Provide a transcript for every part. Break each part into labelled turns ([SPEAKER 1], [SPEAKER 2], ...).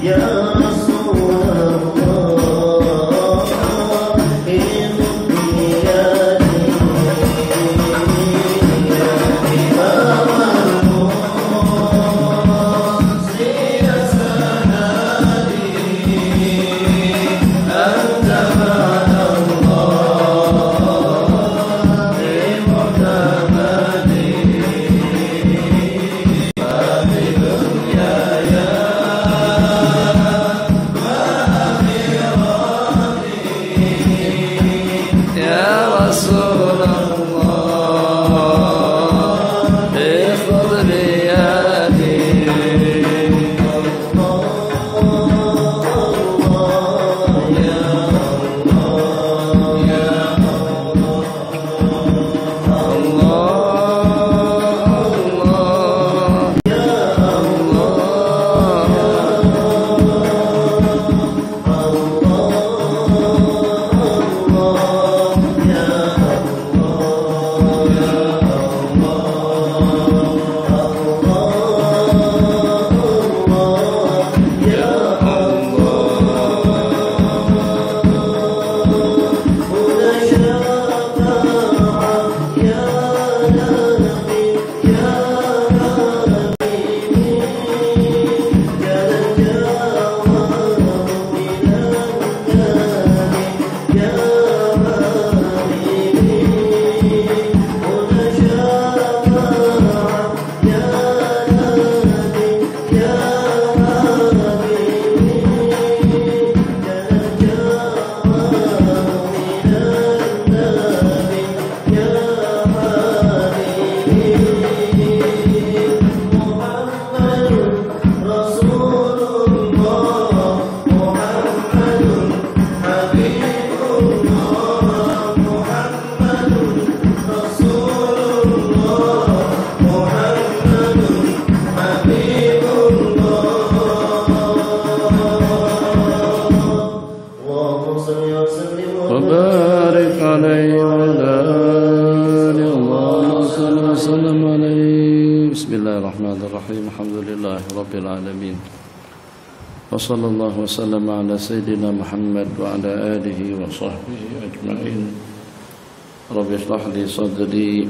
[SPEAKER 1] Ya Rasulullah, Alhamdulillah Rabbil Alamin. Wa sallallahu wa sallama ala Sayyidina Muhammad wa ala alihi wa sahbihi ajma'in. Rabbi shrah li sadri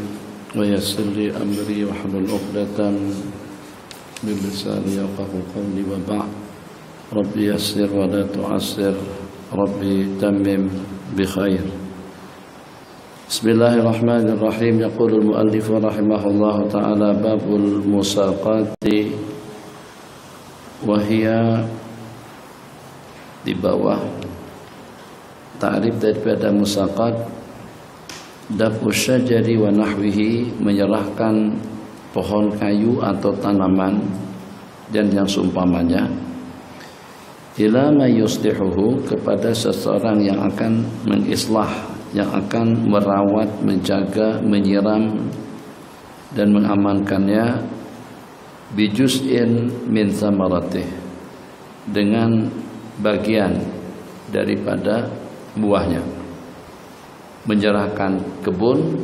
[SPEAKER 1] wa yassir li amri wa hlul 'uqdatam min lisani yafqahu qawli wa ba'd. Rabbi yassir wa la tu'assir. Rabbi tammim bi khair. Bismillahirrahmanirrahim. Yaqulul muallif rahimahullahu ta'ala babul musaqati wa hiya, di bawah ta'rif daripada musaqat, dafu syajari wa nahwihi, menyerahkan pohon kayu atau tanaman dan yang seumpamanya, ila ma yuslihuhu, kepada seseorang yang akan mengislah, yang akan merawat, menjaga, menyiram dan mengamankannya, bijuz'in min thamaratih, dengan bagian daripada buahnya. Menyerahkan kebun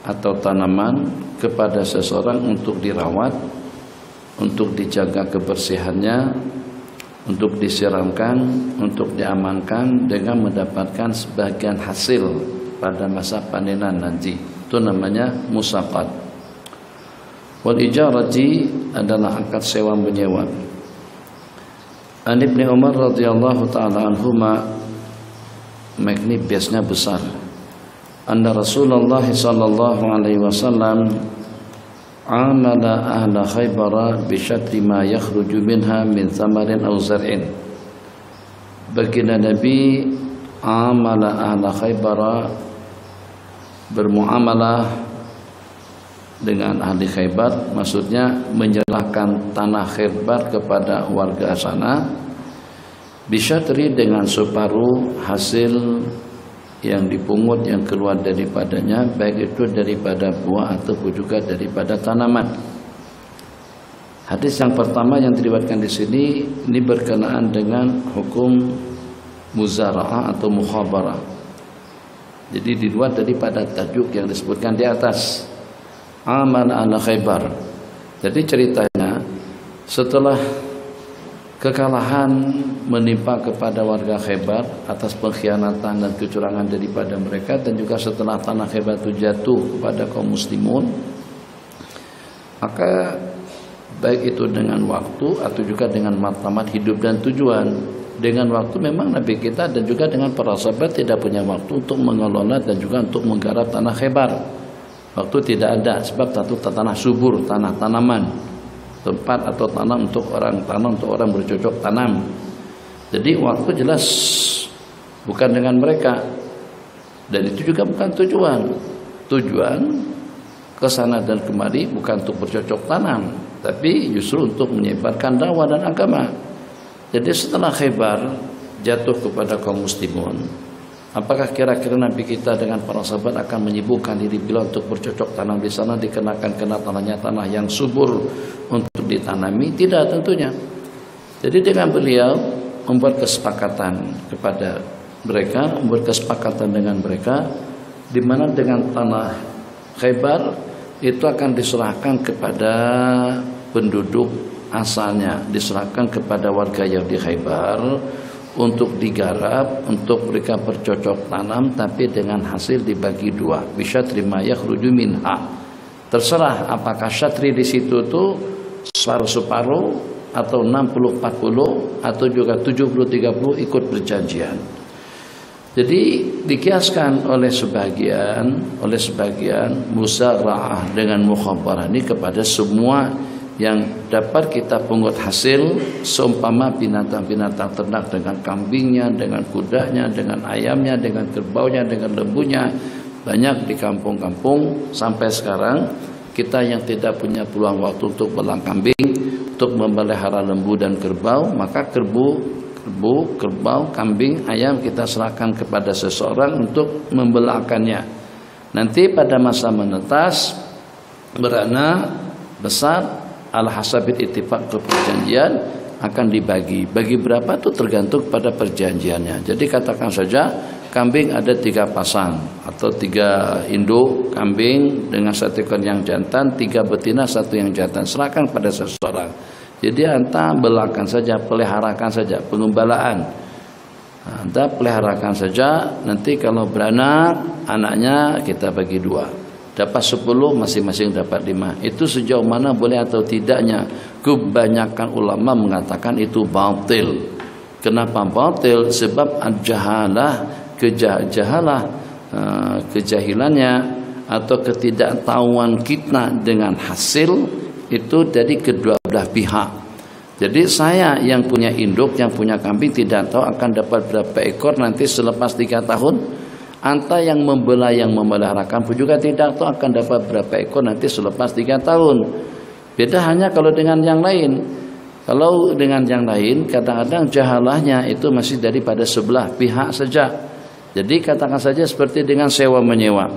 [SPEAKER 1] atau tanaman kepada seseorang untuk dirawat, untuk dijaga kebersihannya, untuk disiramkan, untuk diamankan dengan mendapatkan sebagian hasil pada masa panenan nanti. Itu namanya musaqat. Wal ijarati adalah akad sewa menyewa. An Ibnu Umar radhiyallahu taala anhuma, makni biasanya besar. Anna Rasulullah sallallahu alaihi wasallam amala ahla Khaybara bi syatri ma yakhruju minha min thamarin aw zar'in. Baginda Nabi amala ahla Khaybara, bermuamalah dengan ahli Khaybar, maksudnya menyerahkan tanah Khaybar kepada warga sana, bi syatri, dengan separuh hasil yang dipungut, yang keluar daripadanya, baik itu daripada buah ataupun juga daripada tanaman. Hadis yang pertama yang diriwayatkan di sini ini berkenaan dengan hukum muzara'ah atau mukhabarah. Jadi dibuat daripada tajuk yang disebutkan di atas, aman ala Khaybar. Jadi ceritanya setelah kekalahan menimpa kepada warga Khaybar atas pengkhianatan dan kecurangan daripada mereka, dan juga setelah tanah Khaybar itu jatuh kepada kaum muslimun, maka baik itu dengan waktu atau juga dengan matlamat hidup dan tujuan. Dengan waktu memang Nabi kita dan juga dengan para sahabat tidak punya waktu untuk mengelola dan juga untuk menggarap tanah Khaybar. Waktu tidak ada, sebab satu tanah subur, tanah tanaman, tempat atau tanah untuk orang bercocok tanam. Jadi waktu jelas bukan dengan mereka, dan itu juga bukan tujuan. Tujuan ke sana dan kemari bukan untuk bercocok tanam, tapi justru untuk menyebarkan dakwah dan agama. Jadi setelah Khaybar jatuh kepada kaum muslimun, apakah kira-kira Nabi kita dengan para sahabat akan menyibukkan diri bila untuk bercocok tanam di sana, dikenakan kena tanahnya tanah yang subur untuk ditanami? Tidak, tentunya. Jadi dengan beliau membuat kesepakatan kepada mereka, membuat kesepakatan dengan mereka, di mana dengan tanah Khaybar itu akan diserahkan kepada penduduk asalnya, diserahkan kepada warga yang di Khaybar untuk digarap, untuk mereka bercocok tanam, tapi dengan hasil dibagi dua, bisyatri ma yakhruju minha. Terserah apakah syatri di situ tuh separuh atau 60-40 atau juga 70-30, ikut perjanjian. Jadi dikiaskan oleh sebagian musara'ah dengan mukhabarah ini kepada semua yang dapat kita pungut hasil, seumpama binatang-binatang ternak, dengan kambingnya, dengan kudanya, dengan ayamnya, dengan kerbaunya, dengan lembunya. Banyak di kampung-kampung sampai sekarang kita yang tidak punya peluang waktu untuk belang kambing, untuk memelihara lembu dan kerbau, maka kerbau, kambing, ayam kita serahkan kepada seseorang untuk membelahkannya. Nanti pada masa menetas, beranak, besar, al-hasabil ittifaq, ke perjanjian, akan dibagi. Bagi berapa itu tergantung pada perjanjiannya. Jadi katakan saja kambing ada 3 pasang atau 3 induk kambing dengan 1 ekor yang jantan, 3 betina, 1 yang jantan, serahkan pada seseorang. Jadi anta belakan saja, peliharakan saja, pengembalaan. Anta peliharakan saja, nanti kalau beranak, anaknya kita bagi 2. Dapat 10, masing-masing dapat 5. Itu sejauh mana boleh atau tidaknya. Kebanyakan ulama mengatakan itu batil. Kenapa batil? Sebab al-jahalah, kejahilannya atau ketidaktahuan kita dengan hasil itu dari kedua belah pihak. Jadi saya yang punya induk, yang punya kambing tidak tahu akan dapat berapa ekor nanti selepas 3 tahun. Anta yang membela, yang memeliharakan pun juga tidak tahu akan dapat berapa ekor nanti selepas 3 tahun. Beda hanya kalau dengan yang lain. Kalau dengan yang lain kadang-kadang jahalahnya itu masih daripada sebelah pihak saja. Jadi katakan saja seperti dengan sewa menyewa.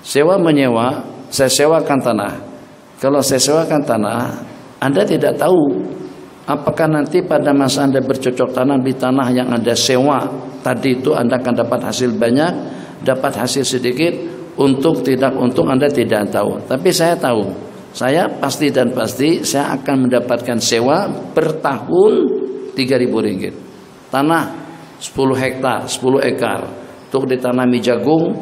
[SPEAKER 1] Sewa menyewa, saya sewakan tanah. Kalau saya sewakan tanah, Anda tidak tahu apakah nanti pada masa Anda bercocok tanam di tanah yang Anda sewa tadi itu Anda akan dapat hasil banyak, dapat hasil sedikit, untung tidak untung Anda tidak tahu. Tapi saya tahu, saya pasti dan pasti saya akan mendapatkan sewa per tahun Rp3.000. Tanah 10 hektar, 10 ekar untuk ditanami jagung,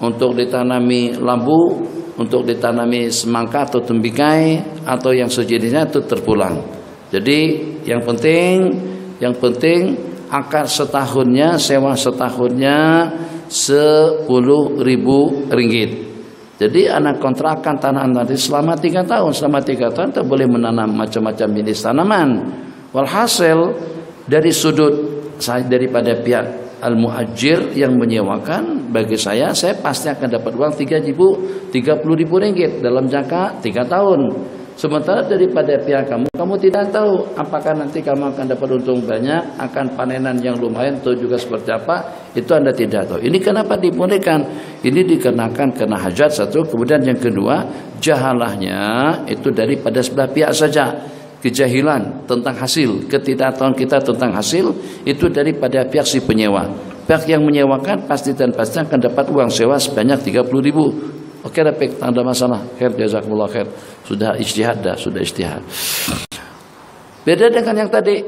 [SPEAKER 1] untuk ditanami lambu, untuk ditanami semangka atau tembikai atau yang sejenisnya itu terpulang. Jadi yang penting akar setahunnya, sewa setahunnya Rp10.000. Jadi anak kontrakan tanah nanti selama 3 tahun. Selama 3 tahun kita boleh menanam macam-macam jenis tanaman. Walhasil dari sudut daripada pihak al-muajir yang menyewakan, bagi saya pasti akan dapat uang Rp30.000 dalam jangka 3 tahun. Sementara daripada pihak kamu tidak tahu apakah nanti kamu akan dapat untung banyak, akan panenan yang lumayan atau juga seperti apa, itu Anda tidak tahu. Ini kenapa dibolehkan? Ini dikenakan kena hajat satu, kemudian yang kedua jahalahnya itu daripada sebelah pihak saja. Kejahilan tentang hasil, ketidaktahuan kita tentang hasil itu daripada pihak si penyewa. Pihak yang menyewakan pasti dan pasti akan dapat uang sewa sebanyak Rp30.000. Oke, tak ada masalah. Khair, jazakumullah khair. Sudah ijtihad dah, sudah ijtihad. Beda dengan yang tadi.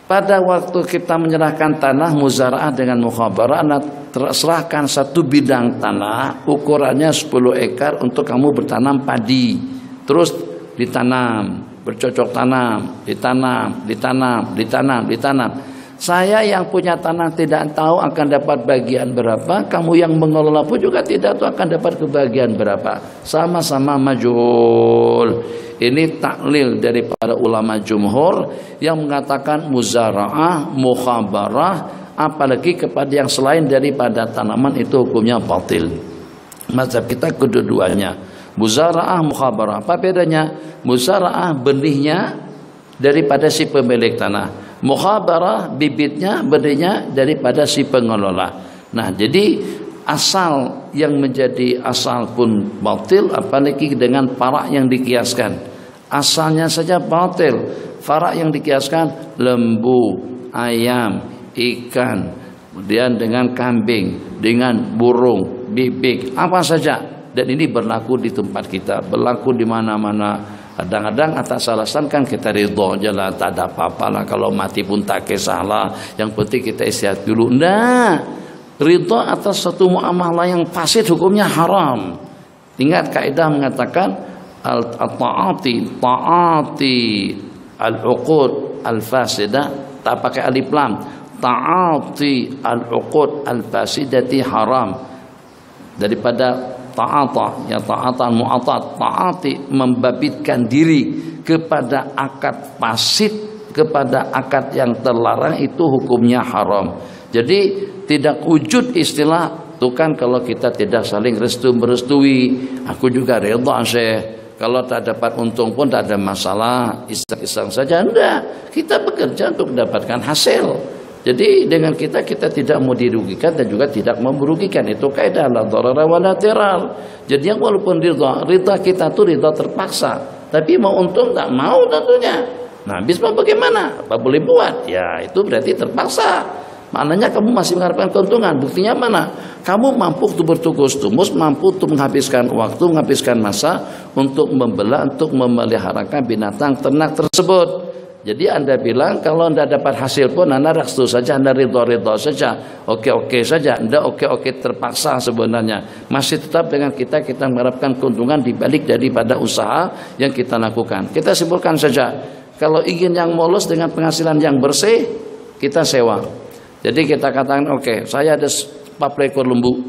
[SPEAKER 1] Pada waktu kita menyerahkan tanah muzaraah dengan mukhabarah, Anda serahkan satu bidang tanah ukurannya 10 ekar untuk kamu bertanam padi. Terus ditanam, bercocok tanam, ditanam. Saya yang punya tanah tidak tahu akan dapat bagian berapa, kamu yang mengelola pun juga tidak tahu akan dapat kebagian berapa. Sama-sama majhul. Ini taklil daripada ulama jumhur yang mengatakan muzaraah, mukhabarah, apalagi kepada yang selain daripada tanaman itu hukumnya batil. Mazhab kita kedua-duanya. Muzaraah, mukhabarah. Apa bedanya? Muzaraah benihnya daripada si pemilik tanah. Mukhabarah bibitnya, benihnya daripada si pengelola. Nah, jadi asal yang menjadi asal pun batil, apalagi dengan farak yang dikiaskan. Asalnya saja batil. Farak yang dikiaskan lembu, ayam, ikan, kemudian dengan kambing, dengan burung, bibik, apa saja. Dan ini berlaku di tempat kita, berlaku di mana-mana. Kadang-kadang atas alasan kan kita ridho aja lah, tak ada apa-apa lah, kalau mati pun tak kisahlah, yang penting kita istirahat dulu. Nah, ridho atas satu muamalah yang fasid hukumnya haram. Ingat kaidah mengatakan taati al-uqud al-fasidah, tak pakai alif lam. Taati al-uqud al-fasidati haram. Daripada ta'ata, ya ta'atan mu'atat, ta'ati membabitkan diri kepada akad fasid, kepada akad yang terlarang, itu hukumnya haram. Jadi tidak wujud istilah itu kan kalau kita tidak saling merestui, aku juga redha Syekh, kalau tak dapat untung pun tak ada masalah, iseng-iseng saja. Enggak, kita bekerja untuk mendapatkan hasil. Jadi dengan kita tidak mau dirugikan dan juga tidak mau merugikan. Itu kaidah la dharara wa la dirar. Jadi yang walaupun ridha kita tuh ridha terpaksa, tapi mau untung tak mau tentunya. Nah, habis mau bagaimana? Apa boleh buat? Ya itu berarti terpaksa. Maknanya kamu masih mengharapkan keuntungan. Buktinya mana? Kamu mampu untuk bertukus-tumus, mampu untuk menghabiskan waktu, menghabiskan masa untuk membela, untuk memeliharakan binatang ternak tersebut. Jadi Anda bilang kalau Anda dapat hasil pun Anda restu saja, Anda ridho-ridho saja, oke-oke saja, Anda oke-oke terpaksa sebenarnya. Masih tetap dengan kita mengharapkan keuntungan dibalik daripada usaha yang kita lakukan. Kita simpulkan saja, kalau ingin yang mulus dengan penghasilan yang bersih, kita sewa. Jadi kita katakan oke, saya ada 40 ekor lembu.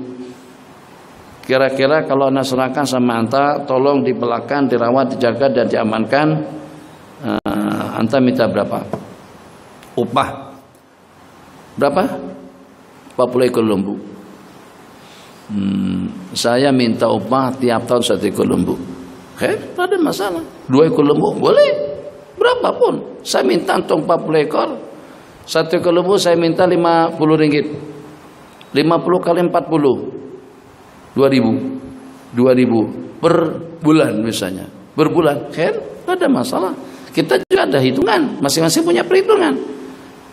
[SPEAKER 1] Kira-kira kalau Anda serahkan sama Anda, tolong dibelakang, dirawat, dijaga dan diamankan. Anda minta berapa? Upah berapa? 40 ekor lembu. Saya minta upah tiap tahun 1 ekor lembu. Oke, tidak ada masalah. 2 ekor lembu boleh, berapapun. Saya minta untuk 40 ekor. 1 ekor lembu saya minta 50 ringgit. 50 kali 40 2.000 per bulan misalnya. Berbulan, kan? Tidak ada masalah. Kita juga ada hitungan, masing-masing punya perhitungan.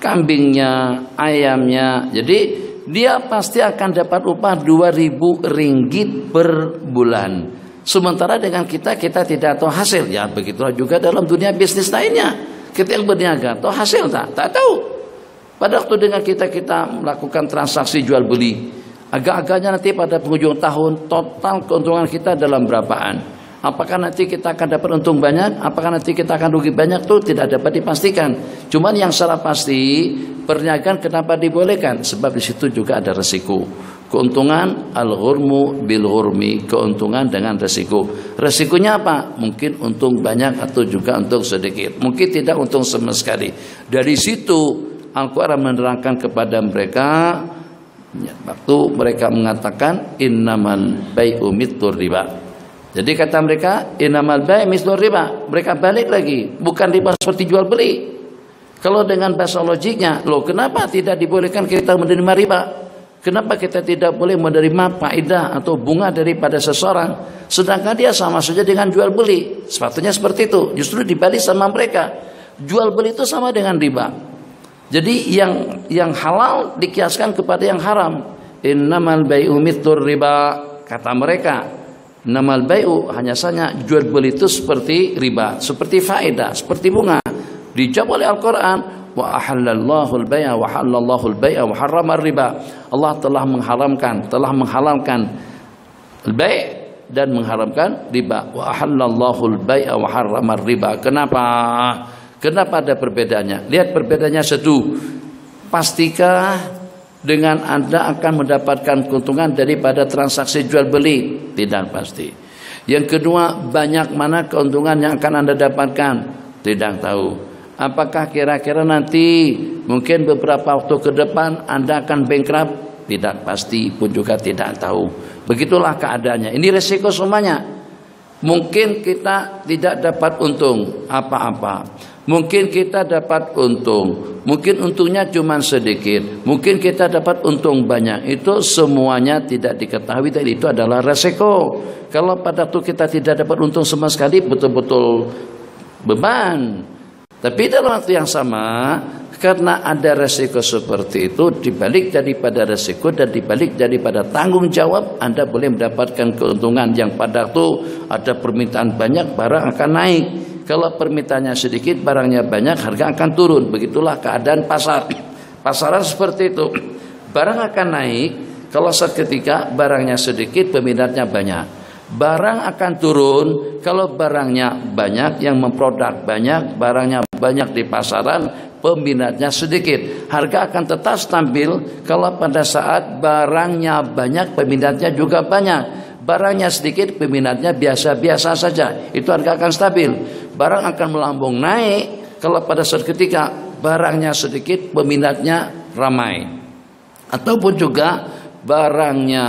[SPEAKER 1] Kambingnya, ayamnya. Jadi dia pasti akan dapat upah 2.000 ringgit per bulan. Sementara dengan kita tidak tahu hasil. Ya begitulah juga dalam dunia bisnis lainnya. Kita yang berniaga, tahu hasil tak? Tak tahu. Pada waktu dengan kita melakukan transaksi jual beli, agak-agaknya nanti pada penghujung tahun total keuntungan kita dalam berapaan? Apakah nanti kita akan dapat untung banyak? Apakah nanti kita akan rugi banyak? Itu tidak dapat dipastikan. Cuman yang secara pasti perniagaan kenapa dibolehkan? Sebab di situ juga ada resiko. Keuntungan al-ghurmu bil-ghurmi, keuntungan dengan resiko. Resikonya apa? Mungkin untung banyak atau juga untung sedikit. Mungkin tidak untung sama sekali. Dari situ Al-Quran menerangkan kepada mereka waktu mereka mengatakan innamal bai'u mithlur riba. Jadi kata mereka innamal bai' mislur riba. Mereka balik lagi, bukan riba seperti jual beli. Kalau dengan bahasa logiknya, loh kenapa tidak dibolehkan kita menerima riba? Kenapa kita tidak boleh menerima faedah atau bunga daripada seseorang? Sedangkan dia sama saja dengan jual beli. Sepatutnya seperti itu. Justru dibalik sama mereka. Jual beli itu sama dengan riba. Jadi yang halal dikiaskan kepada yang haram. Innamal bai'u mithlur riba, kata mereka. Namal bai'u hanya saja jual beli itu seperti riba, seperti faedah, seperti bunga. Dijawab oleh Al-Quran, wa ahallallahu al-bai'a wa halallahu al-bai'a wa harrama riba. Allah telah menghalalkan al-bai' dan mengharamkan riba. Wa ahallallahu al-bai'a wa harrama riba. Kenapa? Kenapa ada perbedaannya? Lihat perbedaannya satu. Pastikah dengan Anda akan mendapatkan keuntungan daripada transaksi jual beli? Tidak pasti. Yang kedua, banyak mana keuntungan yang akan Anda dapatkan? Tidak tahu. Apakah kira-kira nanti mungkin beberapa waktu ke depan Anda akan bankrupt? Tidak pasti, pun juga tidak tahu. Begitulah keadaannya. Ini resiko semuanya. Mungkin kita tidak dapat untung apa-apa. Mungkin kita dapat untung, mungkin untungnya cuma sedikit, mungkin kita dapat untung banyak. Itu semuanya tidak diketahui dan itu adalah resiko. Kalau pada waktu kita tidak dapat untung sama sekali, betul-betul beban. Tapi dalam waktu yang sama, karena ada resiko seperti itu, dibalik daripada resiko dan dibalik daripada tanggung jawab, Anda boleh mendapatkan keuntungan yang pada waktu ada permintaan banyak, barang akan naik. Kalau permintaannya sedikit, barangnya banyak, harga akan turun. Begitulah keadaan pasar. Pasaran seperti itu. Barang akan naik kalau seketika barangnya sedikit, peminatnya banyak. Barang akan turun kalau barangnya banyak, yang memproduk banyak, barangnya banyak di pasaran, peminatnya sedikit. Harga akan tetap stabil kalau pada saat barangnya banyak, peminatnya juga banyak. Barangnya sedikit, peminatnya biasa-biasa saja. Itu harga akan stabil. Barang akan melambung naik kalau pada saat ketika barangnya sedikit, peminatnya ramai. Ataupun juga barangnya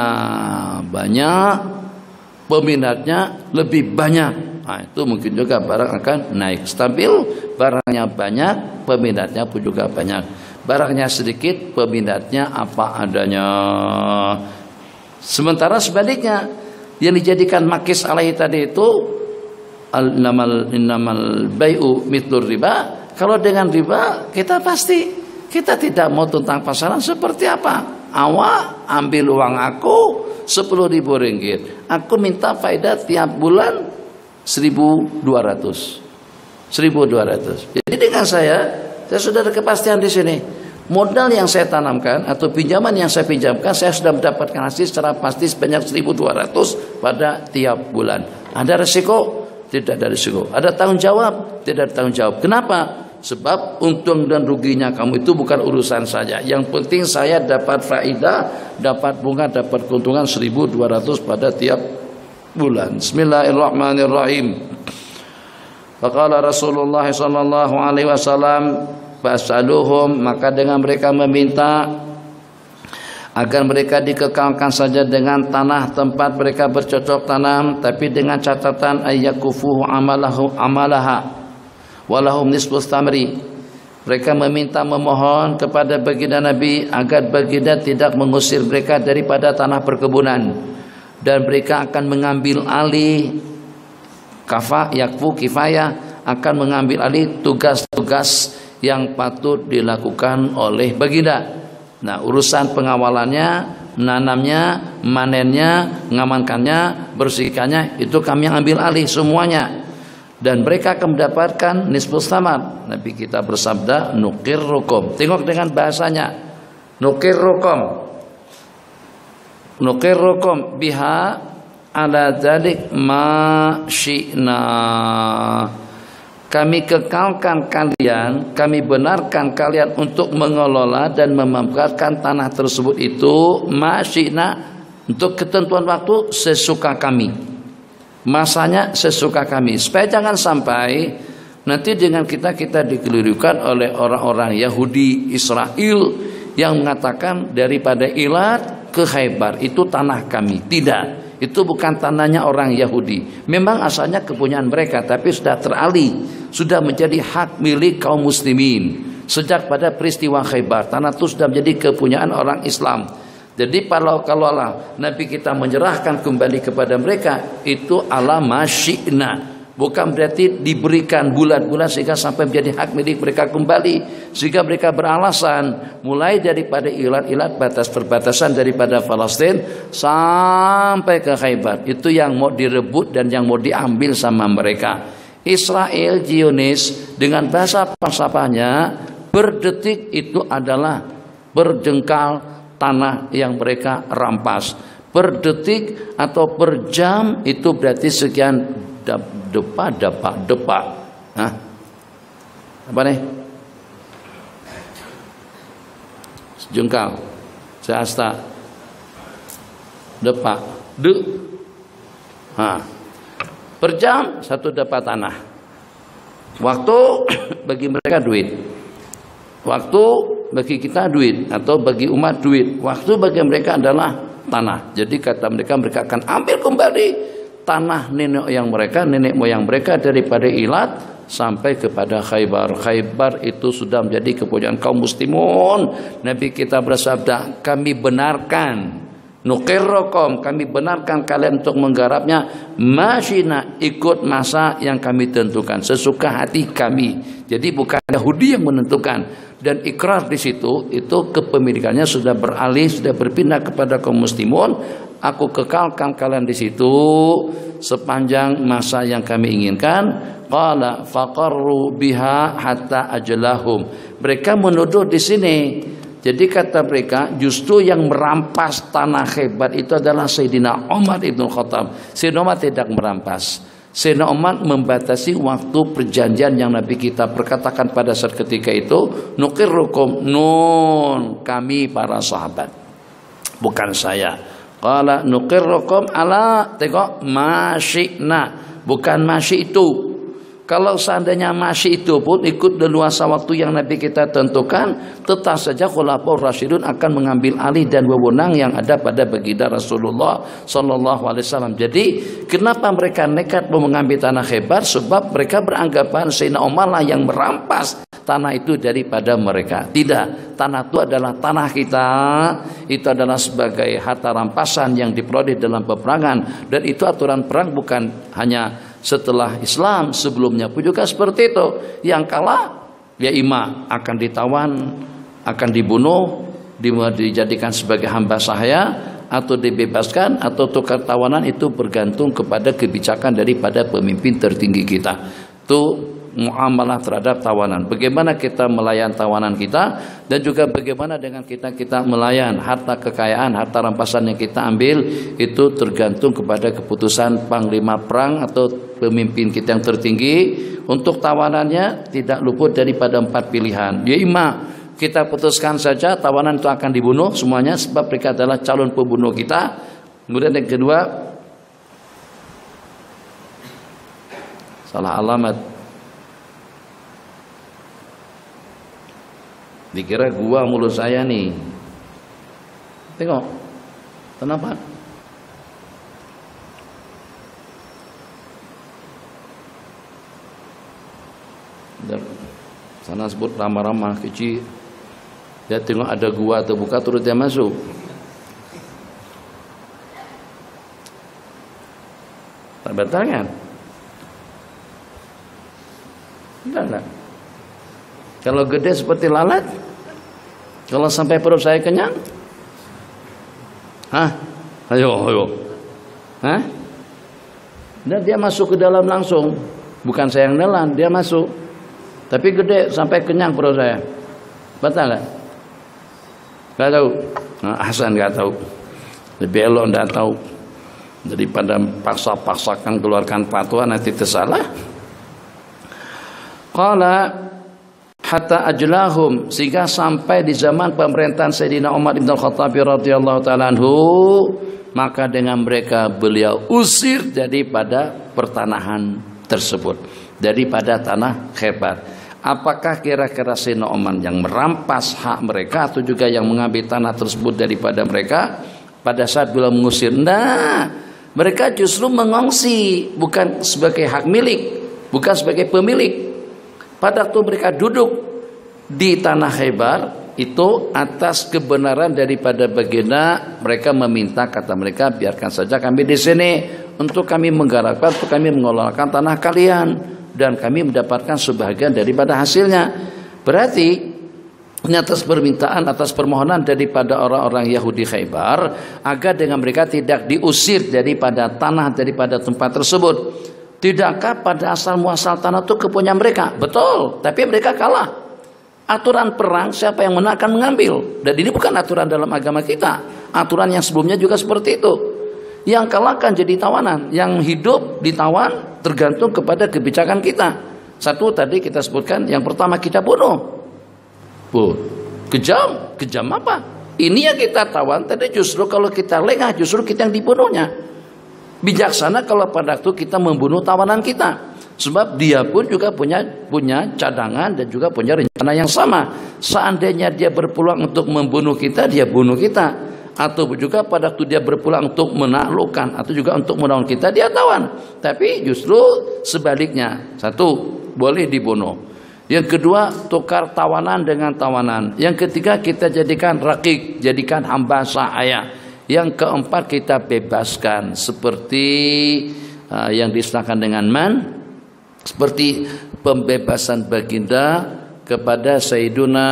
[SPEAKER 1] banyak, peminatnya lebih banyak. Nah, itu mungkin juga barang akan naik. Stabil, barangnya banyak, peminatnya pun juga banyak. Barangnya sedikit, peminatnya apa adanya. Sementara sebaliknya, yang dijadikan makis alaihi tadi itu innamal bai'u mithlur riba. Kalau dengan riba kita pasti Kita tidak mau tentang pasaran seperti apa? Awak ambil uang aku 10.000 ringgit. Aku minta faedah tiap bulan 1.200. 1.200. Jadi dengan saya sudah ada kepastian di sini. Modal yang saya tanamkan atau pinjaman yang saya pinjamkan, saya sudah mendapatkan hasil secara pasti sebanyak 1.200 pada tiap bulan. Ada resiko? Tidak ada risiko. Ada tanggung jawab? Tidak ada tanggung jawab. Kenapa? Sebab untung dan ruginya kamu itu bukan urusan saja. Yang penting saya dapat faedah, dapat bunga, dapat keuntungan 1.200 pada tiap bulan. Bismillahirrahmanirrahim. Faqala Rasulullah sallallahu alaihi wasallam, fasaluhum, maka dengan mereka meminta agar mereka dikekalkan saja dengan tanah tempat mereka bercocok tanam, tapi dengan catatan ayyakufuhu amalaha walahum nisfus tamri. Mereka memohon kepada baginda Nabi agar baginda tidak mengusir mereka daripada tanah perkebunan, dan mereka akan mengambil alih kifayah, akan mengambil alih tugas-tugas yang patut dilakukan oleh baginda. Nah, urusan pengawalannya, menanamnya, manennya, mengamankannya, bersihkannya, itu kami yang ambil alih semuanya. Dan mereka akan mendapatkan nisfus tamar. Nabi kita bersabda, nukirrukum. Tengok dengan bahasanya, nukirrukum biha ala dzalik ma syi'na. Kami kekalkan kalian, kami benarkan kalian untuk mengelola dan memanfaatkan tanah tersebut itu ma syi'na, untuk ketentuan waktu sesuka kami. Masanya sesuka kami, supaya jangan sampai nanti dengan kita dikelirukan oleh orang-orang Yahudi Israel yang mengatakan daripada Ilat ke Khaybar itu tanah kami. Tidak, itu bukan tanahnya orang Yahudi. Memang asalnya kepunyaan mereka, tapi sudah teralih, sudah menjadi hak milik kaum muslimin sejak pada peristiwa Khaybar. Tanah itu sudah menjadi kepunyaan orang Islam. Jadi kalau Nabi kita menyerahkan kembali kepada mereka, itu ala masyi'na, bukan berarti diberikan bulan-bulan sehingga sampai menjadi hak milik mereka kembali, sehingga mereka beralasan mulai daripada ilat-ilat batas perbatasan daripada Palestina sampai ke Khaybar, itu yang mau direbut dan yang mau diambil sama mereka. Israel Zionis dengan bahasa falsafahnya, berdetik itu adalah berjengkal tanah yang mereka rampas. Per detik atau per jam itu berarti sekian depa. Hah? Apa nih? Jengkal, sehasta, depa, per jam satu depa tanah. Waktu bagi mereka duit. Waktu bagi kita duit, atau bagi umat duit. Waktu bagi mereka adalah tanah. Jadi kata mereka akan ambil kembali tanah nenek moyang mereka daripada Ilat sampai kepada Khaybar. Khaybar itu sudah menjadi kepunyaan kaum muslimun. Nabi kita bersabda, kami benarkan, nukirrokom, kami benarkan kalian untuk menggarapnya, masyina, ikut masa yang kami tentukan, sesuka hati kami. Jadi bukan Yahudi yang menentukan. Dan ikrar di situ itu kepemilikannya sudah beralih, sudah berpindah kepada kaum muslimun. Aku kekalkan kalian di situ sepanjang masa yang kami inginkan. Qala faqarru biha hatta ajalahum. Mereka menuduh di sini. Jadi kata mereka, justru yang merampas tanah Khaybar itu adalah Sayyidina Umar ibn Khattab. Sayyidina Umar tidak merampas. Sayyidina Umar membatasi waktu perjanjian yang Nabi kita perkatakan pada saat ketika itu, nukirrukum, nun, kami para sahabat, bukan saya. Qala nukirrukum ala, tengok, masyi'na, bukan masyi' itu. Kalau seandainya masih itu pun ikut leluasa waktu yang Nabi kita tentukan, tetap saja Khulafaur Rasyidun akan mengambil alih dan wewenang yang ada pada baginda Rasulullah sallallahu alaihi wasallam. Jadi kenapa mereka nekat mau mengambil tanah Khaybar? Sebab mereka beranggapan Sayyidina Umar lah yang merampas tanah itu daripada mereka. Tidak, tanah itu adalah tanah kita. Itu adalah sebagai harta rampasan yang diperoleh dalam peperangan, dan itu aturan perang bukan hanya setelah Islam, sebelumnya pun juga seperti itu. Yang kalah ya ima akan ditawan akan dibunuh, dijadikan sebagai hamba sahaya, atau dibebaskan, atau tukar tawanan, itu bergantung kepada kebijakan daripada pemimpin tertinggi kita. Itu muamalah terhadap tawanan. Bagaimana kita melayan tawanan kita, dan juga bagaimana dengan kita melayan harta kekayaan, harta rampasan yang kita ambil, itu tergantung kepada keputusan panglima perang atau pemimpin kita yang tertinggi. Untuk tawanannya tidak luput daripada 4 pilihan. Ya, kita putuskan saja tawanan itu akan dibunuh semuanya sebab mereka adalah calon pembunuh kita. Kemudian yang kedua, salah alamat. Dikira gua mulut saya nih. Tengok. Kenapa? Sana sebut ramah-ramah kecil. Dia tengok ada gua terbuka, terus dia masuk. Tak betul kan? Enggak. Kalau gede seperti lalat, kalau sampai perut saya kenyang, ayo. Dan dia masuk ke dalam langsung. Bukan saya yang nelan, dia masuk. Tapi gede sampai kenyang perut saya. Betul nggak? Nggak tahu. Hasan nggak tahu. Lebih elok nggak tahu daripada paksa-paksakan keluarkan fatwa nanti tersalah. Qala hatta ajlahum, sehingga sampai di zaman pemerintahan Sayyidina Umar bin Khattab radhiyallahu taala anhu, maka dengan mereka beliau usir daripada pertanahan tersebut, daripada tanah Khaybar. Apakah kira-kira Sayyidina Umar yang merampas hak mereka atau juga yang mengambil tanah tersebut daripada mereka pada saat beliau mengusir? Nah, mereka justru mengongsi, bukan sebagai hak milik, bukan sebagai pemilik. Pada waktu mereka duduk di tanah Khaybar itu atas kebenaran daripada baginda, mereka meminta, kata mereka, biarkan saja kami di sini untuk kami menggarapkan, untuk kami mengelolakan tanah kalian, dan kami mendapatkan sebahagian daripada hasilnya. Berarti ini atas permintaan, atas permohonan daripada orang-orang Yahudi Khaybar agar dengan mereka tidak diusir daripada tanah, daripada tempat tersebut. Tidakkah pada asal muasal tanah itu kepunyaan mereka? Betul, tapi mereka kalah. Aturan perang siapa yang menang akan mengambil. Dan ini bukan aturan dalam agama kita. Aturan yang sebelumnya juga seperti itu. Yang kalah kan jadi tawanan, yang hidup ditawan tergantung kepada kebijakan kita. Satu tadi kita sebutkan, yang pertama kita bunuh. Kejam apa? Ini yang kita tawan, tadi justru kalau kita lengah justru kita yang dibunuhnya. Bijaksana kalau pada waktu kita membunuh tawanan kita. Sebab dia pun juga punya cadangan dan juga punya rencana yang sama. Seandainya dia berpeluang untuk membunuh kita, dia bunuh kita. Atau juga pada waktu dia berpulang untuk menaklukkan atau juga untuk menawan kita, dia tawan. Tapi justru sebaliknya, satu, boleh dibunuh. Yang kedua, tukar tawanan dengan tawanan. Yang ketiga, kita jadikan rakik, jadikan hamba sahaya. Yang keempat, kita bebaskan seperti yang diistilahkan dengan seperti pembebasan baginda kepada Sayyiduna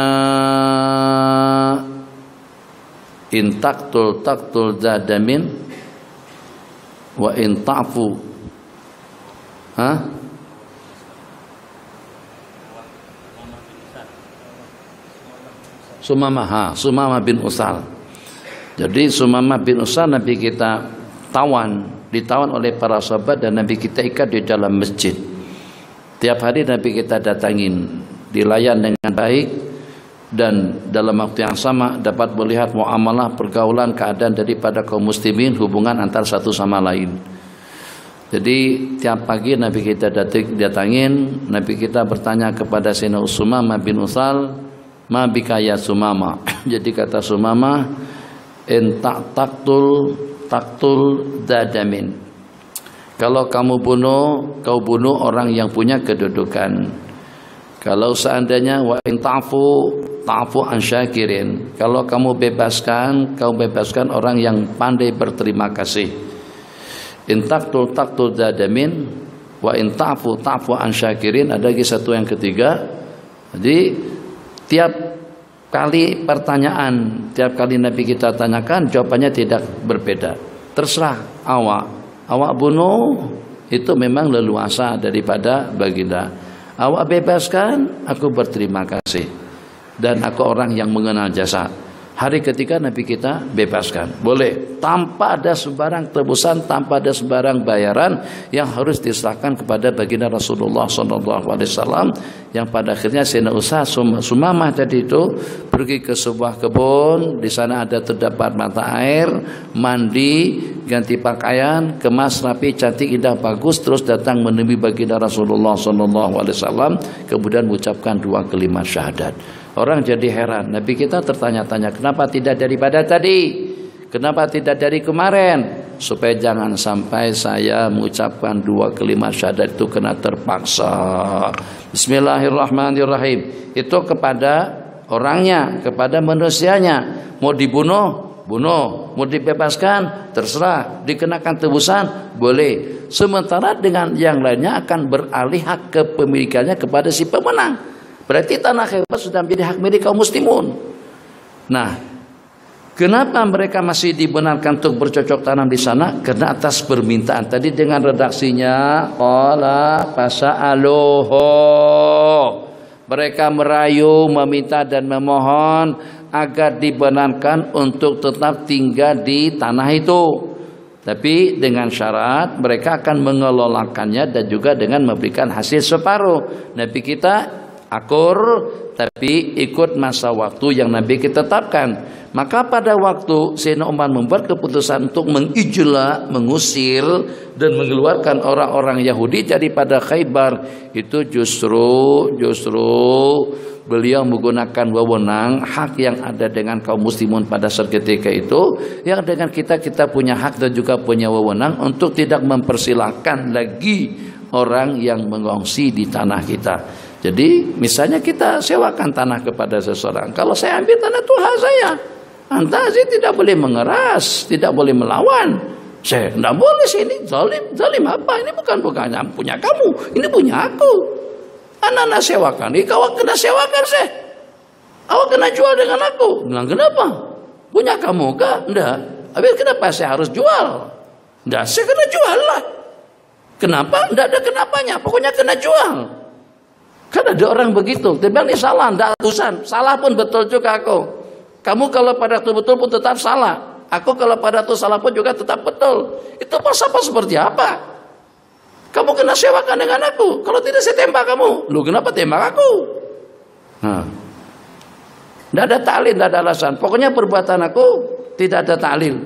[SPEAKER 1] in taktul zadamin wa in ta'fu Sumamah bin Usal. Jadi Sumamah bin Usal Nabi kita ditawan oleh para sahabat, dan Nabi kita ikat di dalam masjid. Tiap hari Nabi kita datangin, dilayan dengan baik, dan dalam waktu yang sama dapat melihat muamalah, pergaulan, keadaan daripada kaum muslimin, hubungan antar satu sama lain. Jadi tiap pagi Nabi kita datangin, Nabi kita bertanya kepada Sayyidina Sumamah bin Usal, ma bika ya Sumamah. Jadi kata Sumamah, in taktul dadamin. Kalau kamu kau bunuh orang yang punya kedudukan. Kalau seandainya wa in ta'fu an syakirin. Kalau kamu bebaskan orang yang pandai berterima kasih. In taktul dadamin wa in ta'fu an syakirin. Ada lagi satu yang ketiga. Jadi tiap kali pertanyaan, tiap kali Nabi kita tanyakan jawabannya tidak berbeda. Terserah awak bunuh, itu memang leluasa daripada baginda. Awak bebaskan, aku berterima kasih dan aku orang yang mengenal jasa. Hari ketika Nabi kita bebaskan, boleh tanpa ada sembarang tebusan, tanpa ada sembarang bayaran yang harus diserahkan kepada baginda Rasulullah SAW, yang pada akhirnya Sayyidina Sumamah tadi itu pergi ke sebuah kebun, di sana ada terdapat mata air, mandi, ganti pakaian, kemas rapi, cantik, indah, bagus, terus datang menemui baginda Rasulullah SAW, kemudian mengucapkan 2 kalimat syahadat. Orang jadi heran. Nabi kita tertanya-tanya, kenapa tidak daripada tadi? Kenapa tidak dari kemarin? Supaya jangan sampai saya mengucapkan 2 kalimat syahadat itu kena terpaksa. Bismillahirrahmanirrahim. Itu kepada orangnya, kepada manusianya. Mau dibunuh, bunuh. Mau dibebaskan, terserah. Dikenakan tebusan, boleh. Sementara dengan yang lainnya akan beralih hak kepemilikannya kepada si pemenang. Berarti tanah Khaybar sudah menjadi hak milik kaum muslimun. Nah, kenapa mereka masih dibenarkan untuk bercocok tanam di sana? Karena atas permintaan tadi dengan redaksinya qala fasa'aluhu. Mereka merayu, meminta dan memohon agar dibenarkan untuk tetap tinggal di tanah itu. Tapi dengan syarat mereka akan mengelolakannya dan juga dengan memberikan hasil separuh. Nabi kita akur, tapi ikut masa waktu yang Nabi kita tetapkan. Maka pada waktu Sayyidina Umar membuat keputusan untuk mengijla, mengusir dan mengeluarkan orang-orang Yahudi daripada Khaybar, itu justru beliau menggunakan wewenang hak yang ada dengan kaum muslimin pada saat ketika itu, yang dengan kita punya hak dan juga punya wewenang untuk tidak mempersilahkan lagi orang yang mengungsi di tanah kita. Jadi misalnya kita sewakan tanah kepada seseorang, kalau saya ambil tanah itu hak saya, anda sih tidak boleh mengeras, tidak boleh melawan. Saya tidak boleh sini, zalim apa? Ini bukan punya kamu, ini punya aku. Anak-anak sewakan, kau kena sewakan saya. Awak kena jual dengan aku. Bilang kenapa? Punya kamu kah? Enggak. Habis kenapa saya harus jual? Enggak, saya kena jual lah. Kenapa? Enggak ada kenapanya, pokoknya kena jual. Kan ada orang begitu, dia bilang ini salah, enggak urusan. Salah pun betul juga aku. Kamu kalau pada itu betul pun tetap salah. Aku kalau pada itu salah pun juga tetap betul. Itu falsafah seperti apa? Kamu kena sewakan dengan aku. Kalau tidak saya tembak kamu. Lu kenapa tembak aku? Tidak ada ta'lil, tidak ada alasan. Pokoknya perbuatan aku tidak ada ta'lil.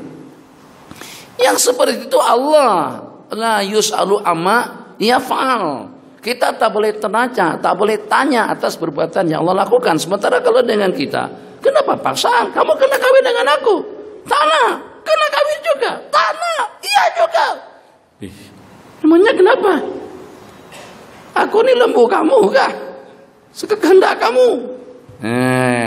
[SPEAKER 1] Yang seperti itu Allah la yus'alu amma yaf'al. Kita tak boleh tak boleh tanya atas perbuatan yang Allah lakukan. Sementara kalau dengan kita, kenapa paksaan? Kamu kena kawin dengan aku. Tanah, kena kawin juga. Tanah, iya juga. Namanya kenapa? Aku ini lembu kamu kah? Sekehendak kamu.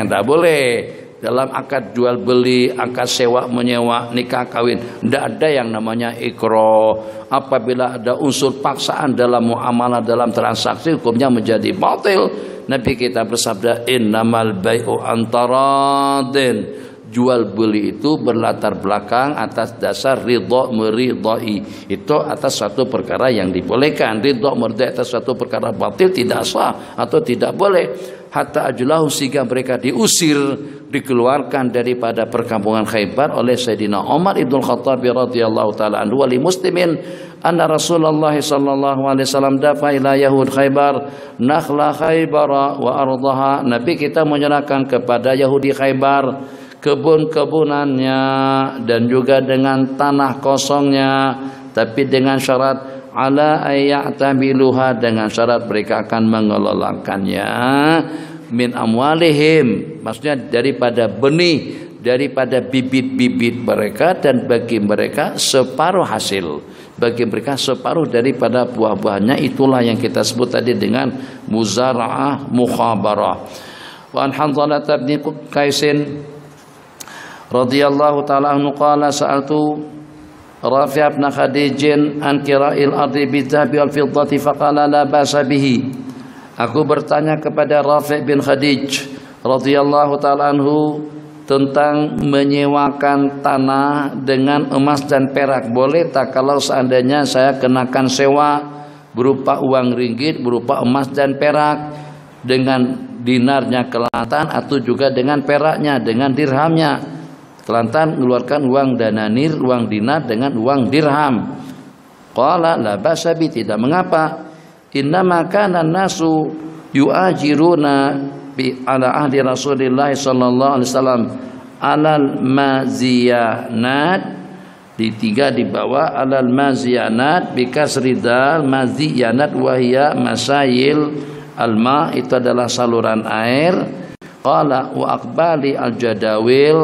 [SPEAKER 1] Tak boleh. Dalam akad jual beli, akad sewa menyewa, nikah kawin, tidak ada yang namanya ikrar. Apabila ada unsur paksaan dalam muamalah, dalam transaksi, hukumnya menjadi batil. Nabi kita bersabda, innamal bai'u antaradin. Jual beli itu berlatar belakang atas dasar ridha meridai. Itu atas suatu perkara yang dibolehkan. Ridha meridai atas suatu perkara batil tidak sah atau tidak boleh. Hatta ajlahu, sehingga mereka diusir, dikeluarkan daripada perkampungan Khaybar oleh Sayyidina Umar ibn Khattab radhiyallahu taala anhu wali muslimin anna Rasulullah sallallahu alaihi wasallam dafa ila Yahud Khaybar nakhla Khaybar wa ardaha. Nabi kita menyerahkan kepada Yahudi Khaybar kebun-kebunannya dan juga dengan tanah kosongnya, tapi dengan syarat ala ayyatabiluha, dengan syarat mereka akan mengelolakannya min amwalihim, maksudnya daripada benih, daripada bibit-bibit mereka, dan bagi mereka separuh hasil, bagi mereka separuh daripada buah-buahnya. Itulah yang kita sebut tadi dengan muzara'ah mukhabarah. Wa an Hanzalah bin Qaisin radhiyallahu ta'ala anhu qala sa'altu Rafi' ibn Khadij an kira'il ardi bidhabi wal fiddati faqala la ba'sa bihi. Aku bertanya kepada Rafi' bin Khadij radhiyallahu taala anhu tentang menyewakan tanah dengan emas dan perak. Boleh tak kalau seandainya saya kenakan sewa berupa uang ringgit, berupa emas dan perak, dengan dinarnya Kelantan atau juga dengan peraknya, dengan dirhamnya. Kelantan mengeluarkan uang dananir, uang dinar dengan uang dirham. Qala la ba'sa bi, tidak mengapa. Innama kana nasu yu'ajiruna bi ala ahdi Rasulillah sallallahu alaihi wasallam alal maziyanat, di 3 di bawah alal maziyanat bi kasridal maziyanat wahia masayil alma, itu adalah saluran air. Qala wa aqbali al-jadawil,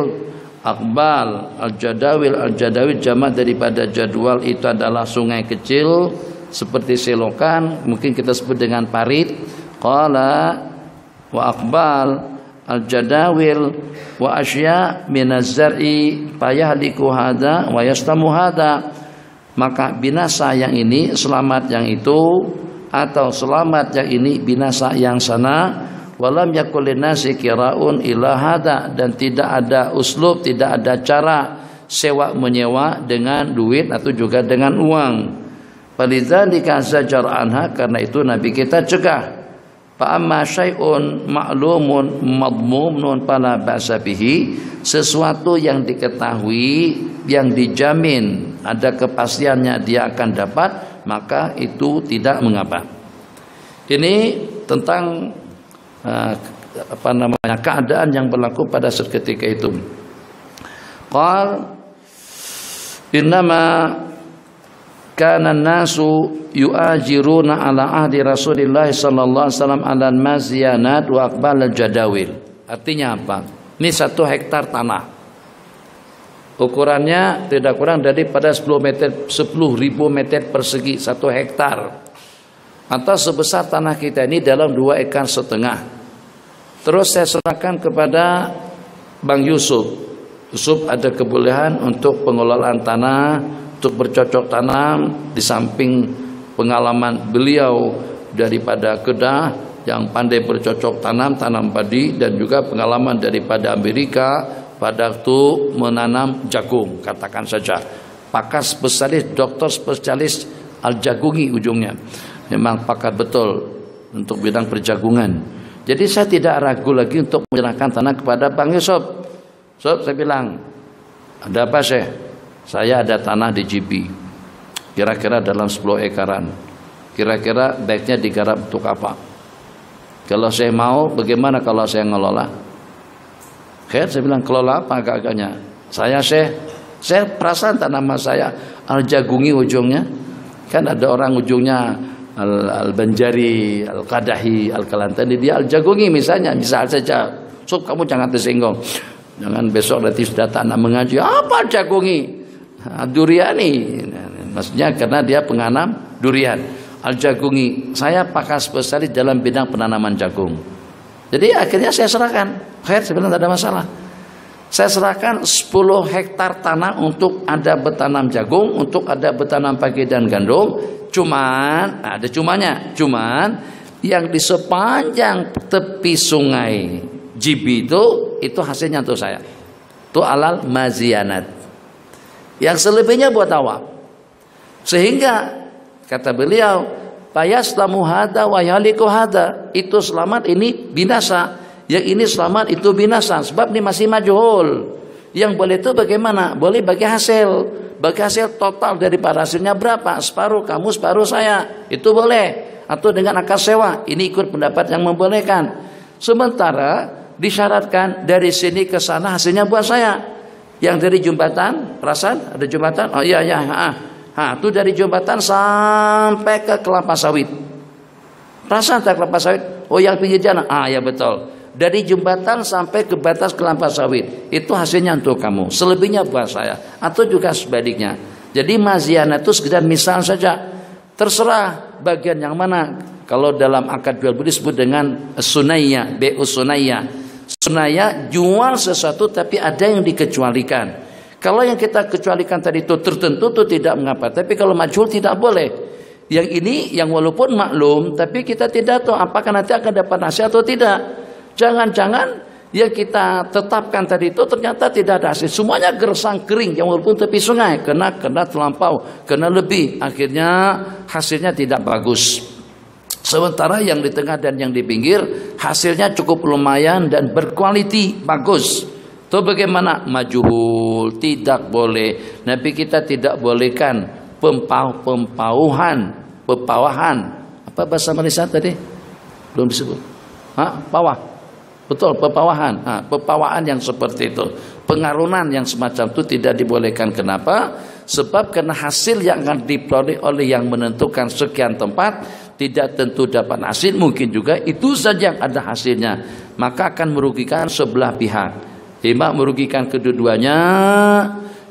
[SPEAKER 1] aqbal al-jadawil, al-jadawil jamak daripada jadwal, itu adalah sungai kecil seperti selokan, mungkin kita sebut dengan parit. Qala wa aqbal al-jadawil wa asya minaz-zar'i fayahliku hada wa yastamu hada, maka binasa yang ini, selamat yang itu, atau selamat yang ini, binasa yang sana. Walam yakul linnasi kiraun ila hada, dan tidak ada uslub, tidak ada cara sewa menyewa dengan duit atau juga dengan uang. Falidzalika zajar anha, karena itu Nabi kita cegah. Fa amma syai'un ma'lumun madmumun fala ba'sa bihi, sesuatu yang diketahui, yang dijamin ada kepastiannya dia akan dapat, maka itu tidak mengapa. Ini tentang keadaan yang berlaku pada seketika itu. Qal innama kana nasu yu'ajiruna ala ahdi Rasulillah sallallahu alaihi wasallam ala maziyanat wa aqbal al-jadawil. Artinya apa? Ini 1 hektar tanah. Ukurannya tidak kurang daripada 10.000 meter persegi, 1 hektar. Atau sebesar tanah kita ini dalam 2,5 ekar. Terus saya serahkan kepada Bang Yusuf. Yusuf ada kebolehan untuk pengelolaan tanah, untuk bercocok tanam, di samping pengalaman beliau daripada Kedah yang pandai bercocok tanam, tanam padi, dan juga pengalaman daripada Amerika pada waktu menanam jagung, katakan saja pakar spesialis, doktor spesialis al-jagungi ujungnya, memang pakar betul untuk bidang perjagungan. Jadi saya tidak ragu lagi untuk menyerahkan tanah kepada Bang Yusuf. So, saya bilang, ada apa Syekh? Saya ada tanah di JB, kira-kira dalam 10 ekaran. Kira-kira baiknya digarap untuk apa? Kalau saya mau, bagaimana kalau saya ngelola? Saya bilang, kelola apa agak-agaknya? Saya perasaan tanaman saya al-jagungi ujungnya. Kan ada orang ujungnya al-Banjari, al-Qadahi, al-Kelantan, dia al-jagungi misalnya. Misal saja, kamu jangan tersinggung. Jangan besok nanti sudah tanah mengaji, apa al-jagungi? Duriani, maksudnya karena dia penganam durian. Al-jagungi, saya pakar spesialis dalam bidang penanaman jagung. Jadi akhirnya saya serahkan. Saya bilang tidak ada masalah. Saya serahkan 10 hektar tanah untuk ada bertanam jagung, untuk ada bertanam padi dan gandum. Cuman ada cumanya. Cuman yang di sepanjang tepi sungai Jibi itu hasilnya untuk saya. Itu alal maziyanat. Yang selebihnya buat awam. Sehingga kata beliau, fayaslamu hada wa yaliku hada, itu selamat, ini binasa. Yang ini selamat, itu binasa. Sebab ini masih majhul. Yang boleh itu bagaimana? Boleh bagi hasil. Bagi hasil total daripada hasilnya berapa? Separuh kamu, separuh saya. Itu boleh. Atau dengan akad sewa. Ini ikut pendapat yang membolehkan. Sementara disyaratkan dari sini ke sana hasilnya buat saya. Yang dari jembatan, perasaan ada jembatan? Oh iya, itu dari jembatan sampai ke kelapa sawit. Perasaan tak kelapa sawit? Oh yang pinggir jalan? Ya betul. Dari jembatan sampai ke batas kelapa sawit, itu hasilnya untuk kamu. Selebihnya buat saya. Atau juga sebaliknya. Jadi mazianah itu sekedar misal saja. Terserah bagian yang mana. Kalau dalam akad jual beli disebut dengan sunayya, BU sunayya. Sunaya jual sesuatu tapi ada yang dikecualikan. Kalau yang kita kecualikan tadi itu tertentu itu tidak mengapa. Tapi kalau majhul tidak boleh. Yang ini yang walaupun maklum tapi kita tidak tahu apakah nanti akan dapat hasil atau tidak. Jangan-jangan yang kita tetapkan tadi itu ternyata tidak ada hasil. Semuanya gersang kering yang walaupun tepi sungai kena terlampau, kena lebih, akhirnya hasilnya tidak bagus. Sementara yang di tengah dan yang di pinggir hasilnya cukup lumayan dan berkualiti bagus. Itu bagaimana? Majhul, tidak boleh. Nabi kita tidak bolehkan pepawahan. Apa bahasa Malaysia tadi? Belum disebut. Pawah. Betul, pepawahan. Pepawaan yang seperti itu, pengarunan yang semacam itu tidak dibolehkan. Kenapa? Sebab karena hasil yang akan diperoleh oleh yang menentukan sekian tempat tidak tentu dapat hasil, mungkin juga itu saja yang ada hasilnya, maka akan merugikan sebelah pihak. Ima merugikan kedua-duanya,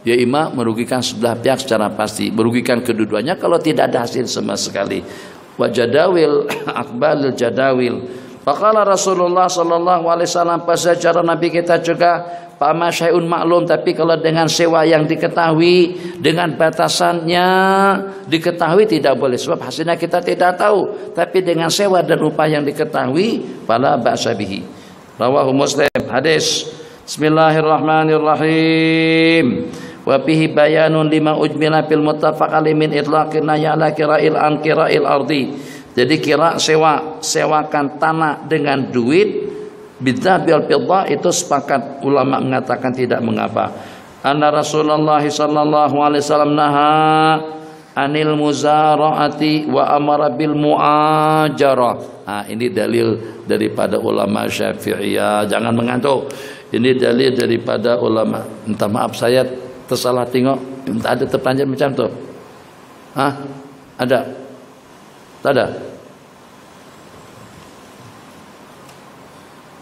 [SPEAKER 1] ya ima merugikan sebelah pihak secara pasti, merugikan kedua-duanya kalau tidak ada hasil sama sekali. Wajadawil akbalil jadawil. Faqala Rasulullah sallallahu alaihi wasallam, pasacara Nabi kita juga fama syai'un maklum, tapi kalau dengan sewa yang diketahui, dengan batasannya diketahui tidak boleh, sebab hasilnya kita tidak tahu. Tapi dengan sewa dan upah yang diketahui, fala ba'sa bihi. Rawahu Muslim. Hadis. Bismillahirrahmanirrahim. Wa fihi bayanun lima ujmila fil muttafaq alaihi min itlaqin ala kira'il an kira'il ardi. Jadi kira sewakan tanah dengan duit bidzah bil fiddah itu sepakat ulama mengatakan tidak mengapa. Anna Rasulullah sallallahu alaihi wasallam naha anil muzara'ati wa amara bil muajarah. Ini dalil daripada ulama Syafi'iyah, jangan mengantuk. Ini dalil daripada ulama. Minta maaf saya tersalah tengok. Ada terpanjang macam tu. Ada. Tak ada.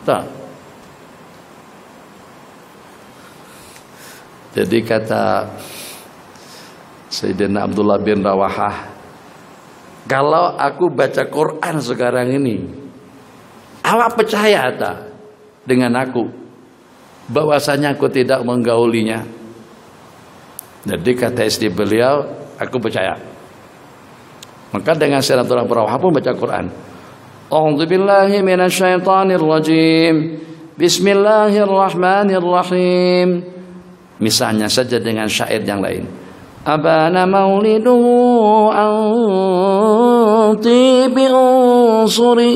[SPEAKER 1] Tak. Jadi kata Sayyidina Abdullah bin Rawahah, kalau aku baca Quran sekarang ini, awak percaya tak dengan aku bahwasanya aku tidak menggaulinya? Jadi kata istri beliau, aku percaya. Maka dengan Sayyidina Rawahah pun baca Quran. A'udzubillahi minasyaitonir rajim. Bismillahirrahmanirrahim. Misalnya saja dengan syair yang lain. Abana maulidu anti bi unsuri.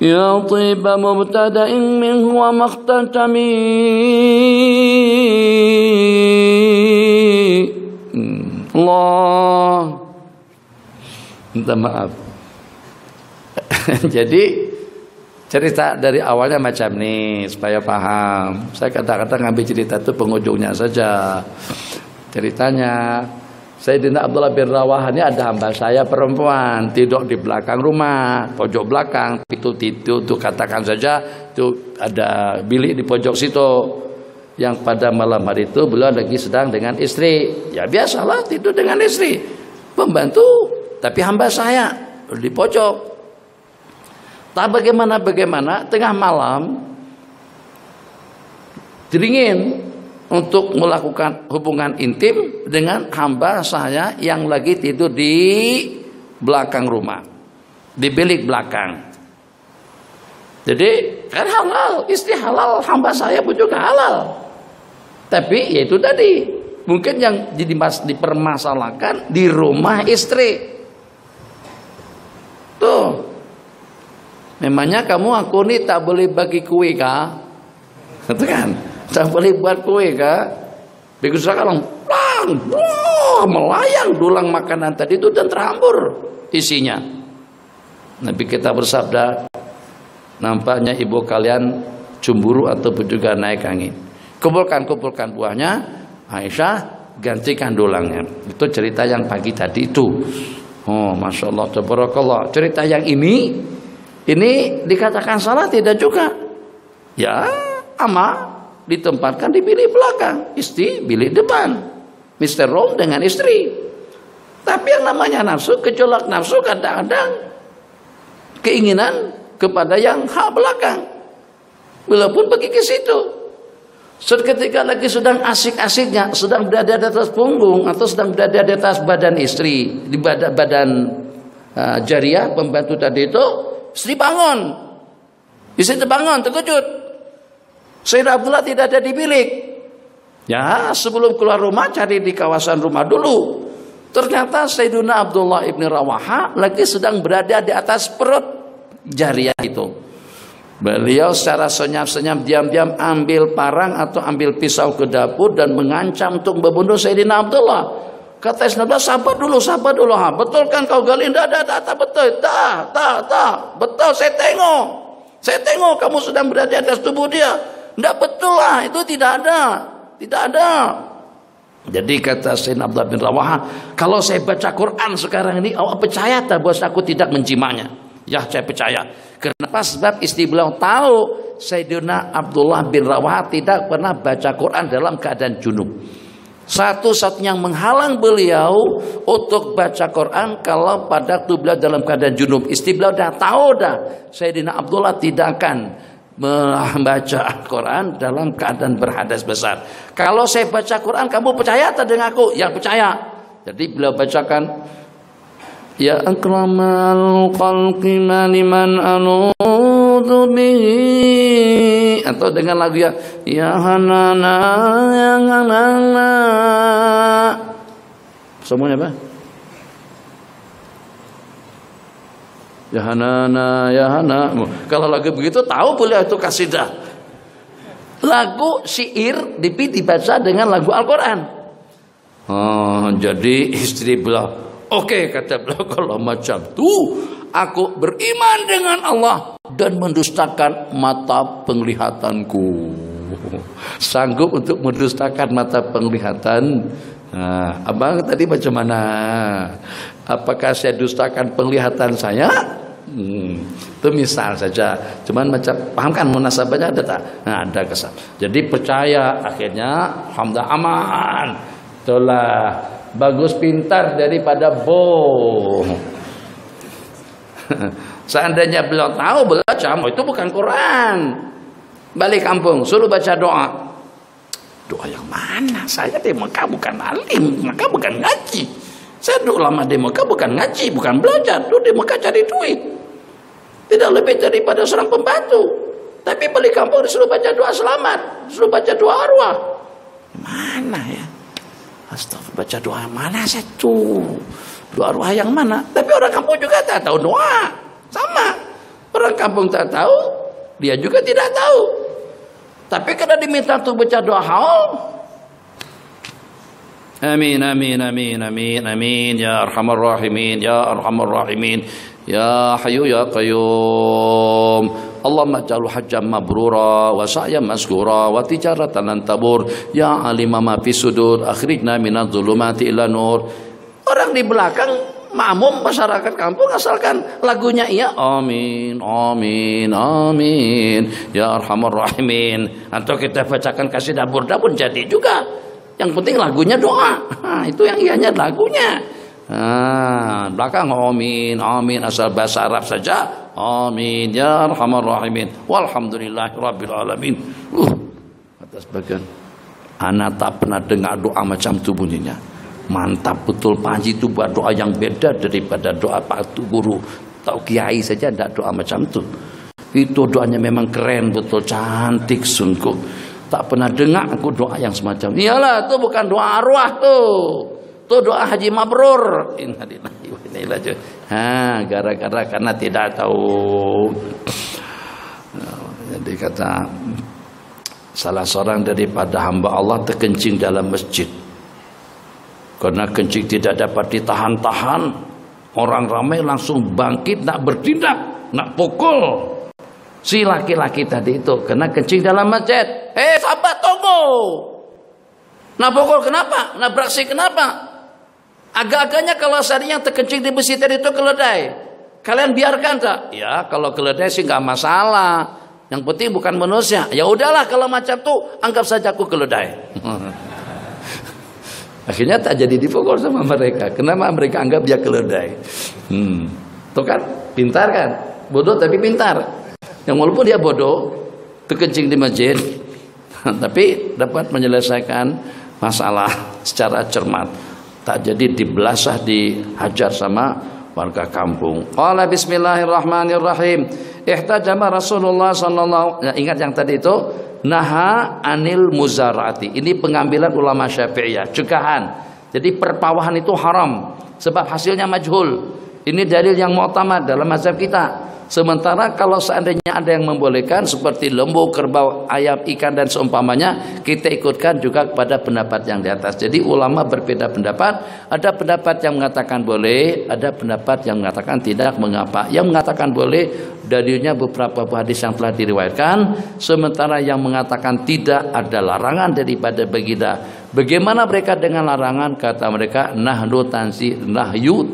[SPEAKER 1] Ya tiba mubtada'in minhu wa maqtatami. Allah, minta maaf. Jadi cerita dari awalnya macam ini supaya paham. Saya kata-kata ngambil cerita itu penghujungnya saja. Ceritanya Sayyidina Abdullah bin Rawahah ini ada hamba saya perempuan tidur di belakang rumah, pojok belakang. Itu katakan saja itu ada bilik di pojok situ. Yang pada malam hari itu beliau lagi sedang dengan istri. Ya biasalah tidur dengan istri, pembantu, tapi hamba saya di pojok. Tak bagaimana tengah malam teringin untuk melakukan hubungan intim dengan hamba saya yang lagi tidur di belakang rumah, di bilik belakang. Jadi kan halal, istri halal, hamba saya pun juga halal. Tapi ya itu tadi, mungkin yang dipermasalahkan di rumah istri. Tuh, memangnya kamu aku nih tak boleh bagi kue kah? Itu kan, tak boleh buat kue kah? Begitu sekarang, melayang dulang makanan tadi itu dan terhambur isinya. Nabi kita bersabda, nampaknya ibu kalian cemburu ataupun juga naik angin. Kumpulkan buahnya, Aisyah gantikan dulangnya. Itu cerita yang pagi tadi itu. Oh, masya Allah, tabarakallah. Cerita yang ini dikatakan salah tidak juga. Ya, ama ditempatkan di bilik belakang, istri bilik depan. Mr. Rom dengan istri. Tapi yang namanya nafsu, gejolak nafsu kadang-kadang keinginan kepada yang hal belakang. Walaupun pergi ke situ. Ketika lagi sedang asik-asiknya, sedang berada di atas punggung atau sedang berada di atas badan istri, di badan Jariyah, pembantu tadi itu, istri bangun. Istri terbangun, terkejut. Sayyidina Abdullah tidak ada di bilik. Ya, sebelum keluar rumah cari di kawasan rumah dulu. Ternyata Sayyidina Abdullah ibn Rawaha lagi sedang berada di atas perut Jariyah itu. Beliau secara senyap-senyap diam-diam ambil parang atau ambil pisau ke dapur dan mengancam untuk membunuh Sayyidina Abdullah. Kata Sayyidina Abdullah, sabar dulu. Ha, betul kan kau gali? Tak betul. Tak. Betul, saya tengok kamu sedang berada di atas tubuh dia. Tidak betul lah, itu tidak ada. Jadi kata Sayyidina Abdullah bin Rawaha, kalau saya baca Quran sekarang ini, awak percaya tak bahwa aku tidak menjimaknya? Ya, saya percaya. Kenapa? Sebab istri beliau tahu Sayyidina Abdullah bin Rawaha tidak pernah baca Quran dalam keadaan junub. Satu-satunya yang menghalang beliau untuk baca Quran kalau pada waktu beliau dalam keadaan junub. Istri beliau dah tahu Sayyidina Abdullah tidak akan membaca Quran dalam keadaan berhadas besar. Kalau saya baca Quran, kamu percaya tak dengan aku? Yang percaya. Jadi beliau bacakan, ya akramal khalqi liman anudu bihi, atau dengan lagu ya hanana ya hanana. Semuanya apa? Ya hanana ya hana. Kalau lagu begitu tahu beliau itu kasidah. Lagu syair dibaca dengan lagu Al-Quran. Jadi istri beliau, oke, kata beliau, kalau macam tuh aku beriman dengan Allah dan mendustakan mata penglihatanku. Sanggup untuk mendustakan mata penglihatan. Abang tadi macam mana? Apakah saya dustakan penglihatan saya? Itu misal saja. Cuman macam, paham kan munasabahnya ada tak? Ada kesan. Jadi percaya, akhirnya alhamdulillah aman. Itulah bagus pintar daripada bohong. Seandainya beliau tahu baca, itu bukan Quran. Balik kampung, suruh baca doa. Doa yang mana? Saya di Mekah bukan alim, Mekah bukan ngaji. Saya dulu lama di Mekah bukan ngaji, bukan belajar. Dulu di Mekah cari duit. Tidak lebih daripada seorang pembantu. Tapi balik kampung disuruh baca doa selamat, disuruh baca doa arwah. Mana ya? Astagfirullah, baca doa yang mana saya tuh? Doa arwah yang mana? Tapi orang kampung juga tak tahu doa. Sama. Orang kampung tak tahu, dia juga tidak tahu. Tapi karena diminta untuk baca doa haul, amin amin amin amin amin ya arhamar rahimin ya arhamar rahimin ya hayyu ya qayyum Allahumma ja'alhu hajjam mabrura wa sa'yan maskura wa tijaratan lan tabur ya alima ma fi sudur akhrijna minadh dhulumati ila nur. Orang di belakang makmum masyarakat kampung asalkan lagunya iya amin amin amin ya arhamar rahimin, atau kita bacakan kasidah burda pun jadi juga. Yang penting lagunya doa. Itu yang ianya lagunya. Belakang amin amin asal bahasa Arab saja amin ya arhamar rahimin walhamdulillahirabbil alamin. Atas bagian anak tak pernah dengar doa macam itu bunyinya. Mantap betul, Pak Haji itu buat doa yang beda daripada doa Pak Guru. Tahu kiai saja tidak doa macam itu. Itu doanya memang keren betul, cantik sungguh. Tak pernah dengar aku doa yang semacam. Iyalah, itu bukan doa arwah tuh. Itu doa haji mabrur. Gara-gara karena tidak tahu. Jadi kata salah seorang daripada hamba Allah terkencing dalam masjid. Karena kencing tidak dapat ditahan-tahan, orang ramai langsung bangkit nak bertindak, nak pukul si laki-laki tadi itu kena kencing dalam masjid. Sahabat tunggu. Nak pukul kenapa? Nak beraksi kenapa? Agak-agaknya kalau seandainya terkencing di masjid tadi itu keledai, kalian biarkan tak? Ya kalau keledai sih nggak masalah. Yang penting bukan manusia. Ya udahlah kalau macam tuh anggap saja aku keledai. Akhirnya tak jadi dipukul sama mereka. Kenapa mereka anggap dia keledai? Tuh kan, pintar kan? Bodoh tapi pintar. Yang walaupun dia bodoh, terkencing di masjid, tapi dapat menyelesaikan masalah secara cermat. Tak jadi dibelasah, dihajar sama warga kampung. Qala bismillahirrahmanirrahim. Ihtajama Rasulullah sallallahu, ingat yang tadi itu, naha anil muzaraati. Ini pengambilan ulama Syafi'iyah, cegahan. Jadi perpawahan itu haram sebab hasilnya majhul. Ini dalil yang mu'tamad dalam mazhab kita. Sementara kalau seandainya ada yang membolehkan seperti lembu, kerbau, ayam, ikan dan seumpamanya, kita ikutkan juga kepada pendapat yang di atas. Jadi ulama berbeda pendapat. Ada pendapat yang mengatakan boleh, ada pendapat yang mengatakan tidak, mengapa. Yang mengatakan boleh dalilnya beberapa hadis yang telah diriwayatkan, sementara yang mengatakan tidak ada larangan daripada baginda. Bagaimana mereka dengan larangan? Kata mereka nahyu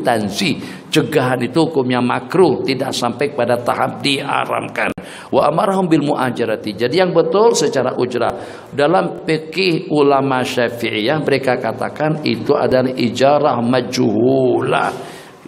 [SPEAKER 1] tansi. Cegahan itu hukumnya makruh, tidak sampai pada tahap diharamkan. Wa amarahum bil muajarati. Jadi yang betul secara ujrah dalam fikih ulama Syafi'iyah, mereka katakan itu adalah ijarah majhulah.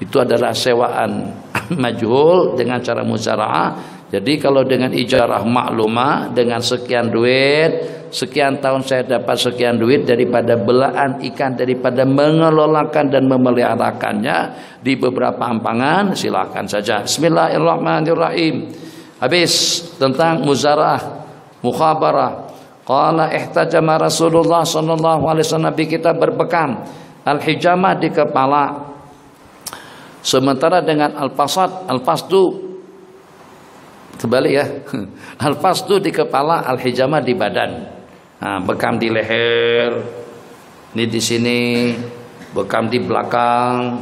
[SPEAKER 1] Itu adalah sewaan majhul dengan cara muzara'ah. Jadi kalau dengan ijarah maklumah, dengan sekian duit, sekian tahun saya dapat sekian duit daripada belaan ikan, daripada mengelolakan dan memeliharakannya di beberapa ampangan, silakan saja. Bismillahirrahmanirrahim. Habis tentang muzara'ah, mukhabarah. Qala ihtajama Rasulullah sallallahu alaihi wasallam, Nabi kita berbekam al-hijamah di kepala. Sementara dengan al-fasad, al-fasdu kembali ya. Al-fasdu di kepala, al-hijamah di badan. Nah, bekam di leher, ini di sini, bekam di belakang,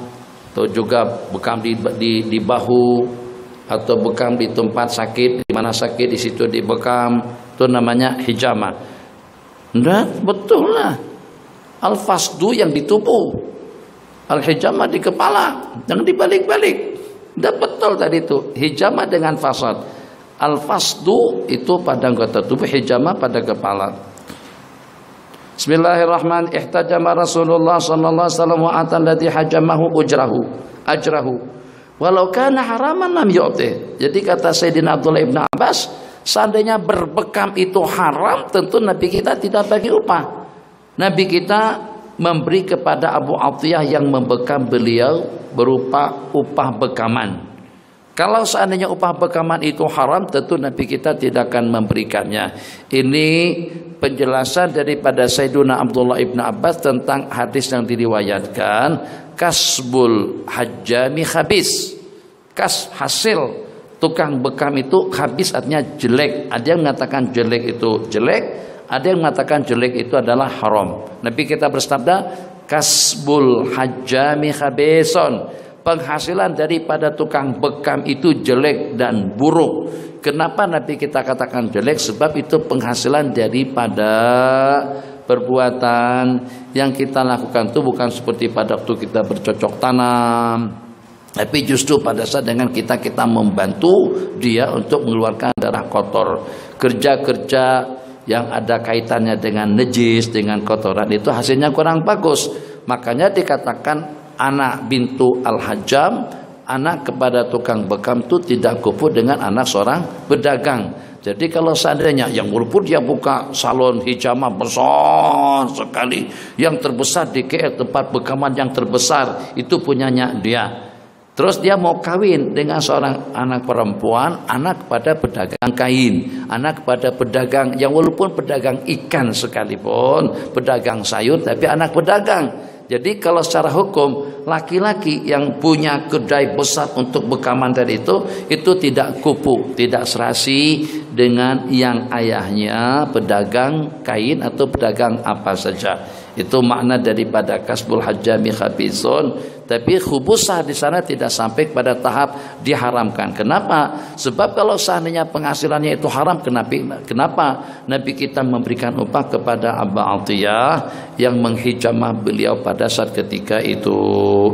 [SPEAKER 1] atau juga bekam di bahu, atau bekam di tempat sakit, di mana sakit di situ dibekam, itu namanya hijamah. Nah, betul lah. Al-fasdu yang di tubuh, al-hijamah di kepala, jangan dibalik-balik. Udah betul tadi itu, hijamah dengan fasad. Al-fasdu itu pada anggota tubuh, hijamah pada kepala. Bismillahirrahmanirrahim. Ihtajama Rasulullah sallallahu alaihi wasallam wa atallati hajamahu ajrahu. Walau kana haraman lam yu'ti. Jadi kata Sayyidina Abdullah ibn Abbas, seandainya berbekam itu haram, tentu Nabi kita tidak bagi upah. Nabi kita memberi kepada Abu Atiyah yang membekam beliau berupa upah bekaman. Kalau seandainya upah bekaman itu haram, tentu Nabi kita tidak akan memberikannya. Ini penjelasan daripada Sayyidina Abdullah ibn Abbas tentang hadis yang diriwayatkan, kasbul hajjami khabis. Kas hasil tukang bekam itu khabis, artinya jelek. Ada yang mengatakan jelek itu jelek, ada yang mengatakan jelek itu adalah haram. Nabi kita bersabda, kasbul hajjami khabison. Penghasilan daripada tukang bekam itu jelek dan buruk. Kenapa Nabi kita katakan jelek? Sebab itu penghasilan daripada perbuatan yang kita lakukan itu bukan seperti pada waktu kita bercocok tanam, tapi justru pada saat dengan kita membantu dia untuk mengeluarkan darah kotor. Kerja-kerja yang ada kaitannya dengan najis, dengan kotoran, itu hasilnya kurang bagus. Makanya dikatakan anak bintu al-hajjam, anak kepada tukang bekam itu tidak kufu dengan anak seorang pedagang. Jadi kalau seandainya yang walaupun dia buka salon hijamah besar sekali, yang terbesar di KL, tempat bekaman yang terbesar itu punyanya dia. Terus dia mau kawin dengan seorang anak perempuan, anak kepada pedagang kain, anak kepada pedagang yang walaupun pedagang ikan sekalipun, pedagang sayur, tapi anak pedagang. Jadi kalau secara hukum laki-laki yang punya kedai besar untuk bekaman tadi itu tidak kupu, tidak serasi dengan yang ayahnya pedagang kain atau pedagang apa saja. Itu makna daripada kasbul hajjami khabizun. Tapi khubusah di sana tidak sampai pada tahap diharamkan. Kenapa? Sebab kalau seandainya penghasilannya itu haram, kenapa Nabi kita memberikan upah kepada Abu Atiyah yang menghijamah beliau pada saat ketika itu?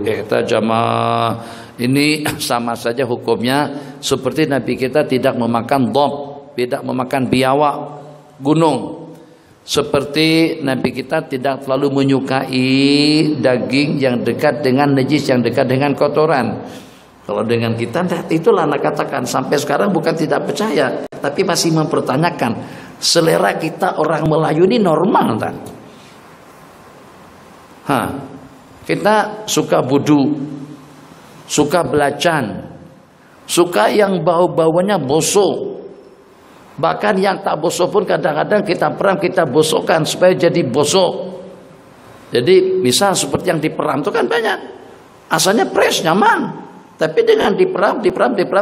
[SPEAKER 1] Ihtajamah ini sama saja hukumnya seperti Nabi kita tidak memakan dhab, tidak memakan biawak gunung. Seperti Nabi kita tidak terlalu menyukai daging yang dekat dengan najis, yang dekat dengan kotoran. Kalau dengan kita, itulah anak katakan sampai sekarang bukan tidak percaya, tapi masih mempertanyakan selera kita orang Melayu ini normal tak? Kita suka budu, suka belacan, suka yang bau-baunya bosok. Bahkan yang tak bosok pun kadang-kadang kita peram, kita bosokkan supaya jadi bosok. Jadi misal seperti yang diperam itu kan banyak, asalnya fresh, nyaman, tapi dengan diperam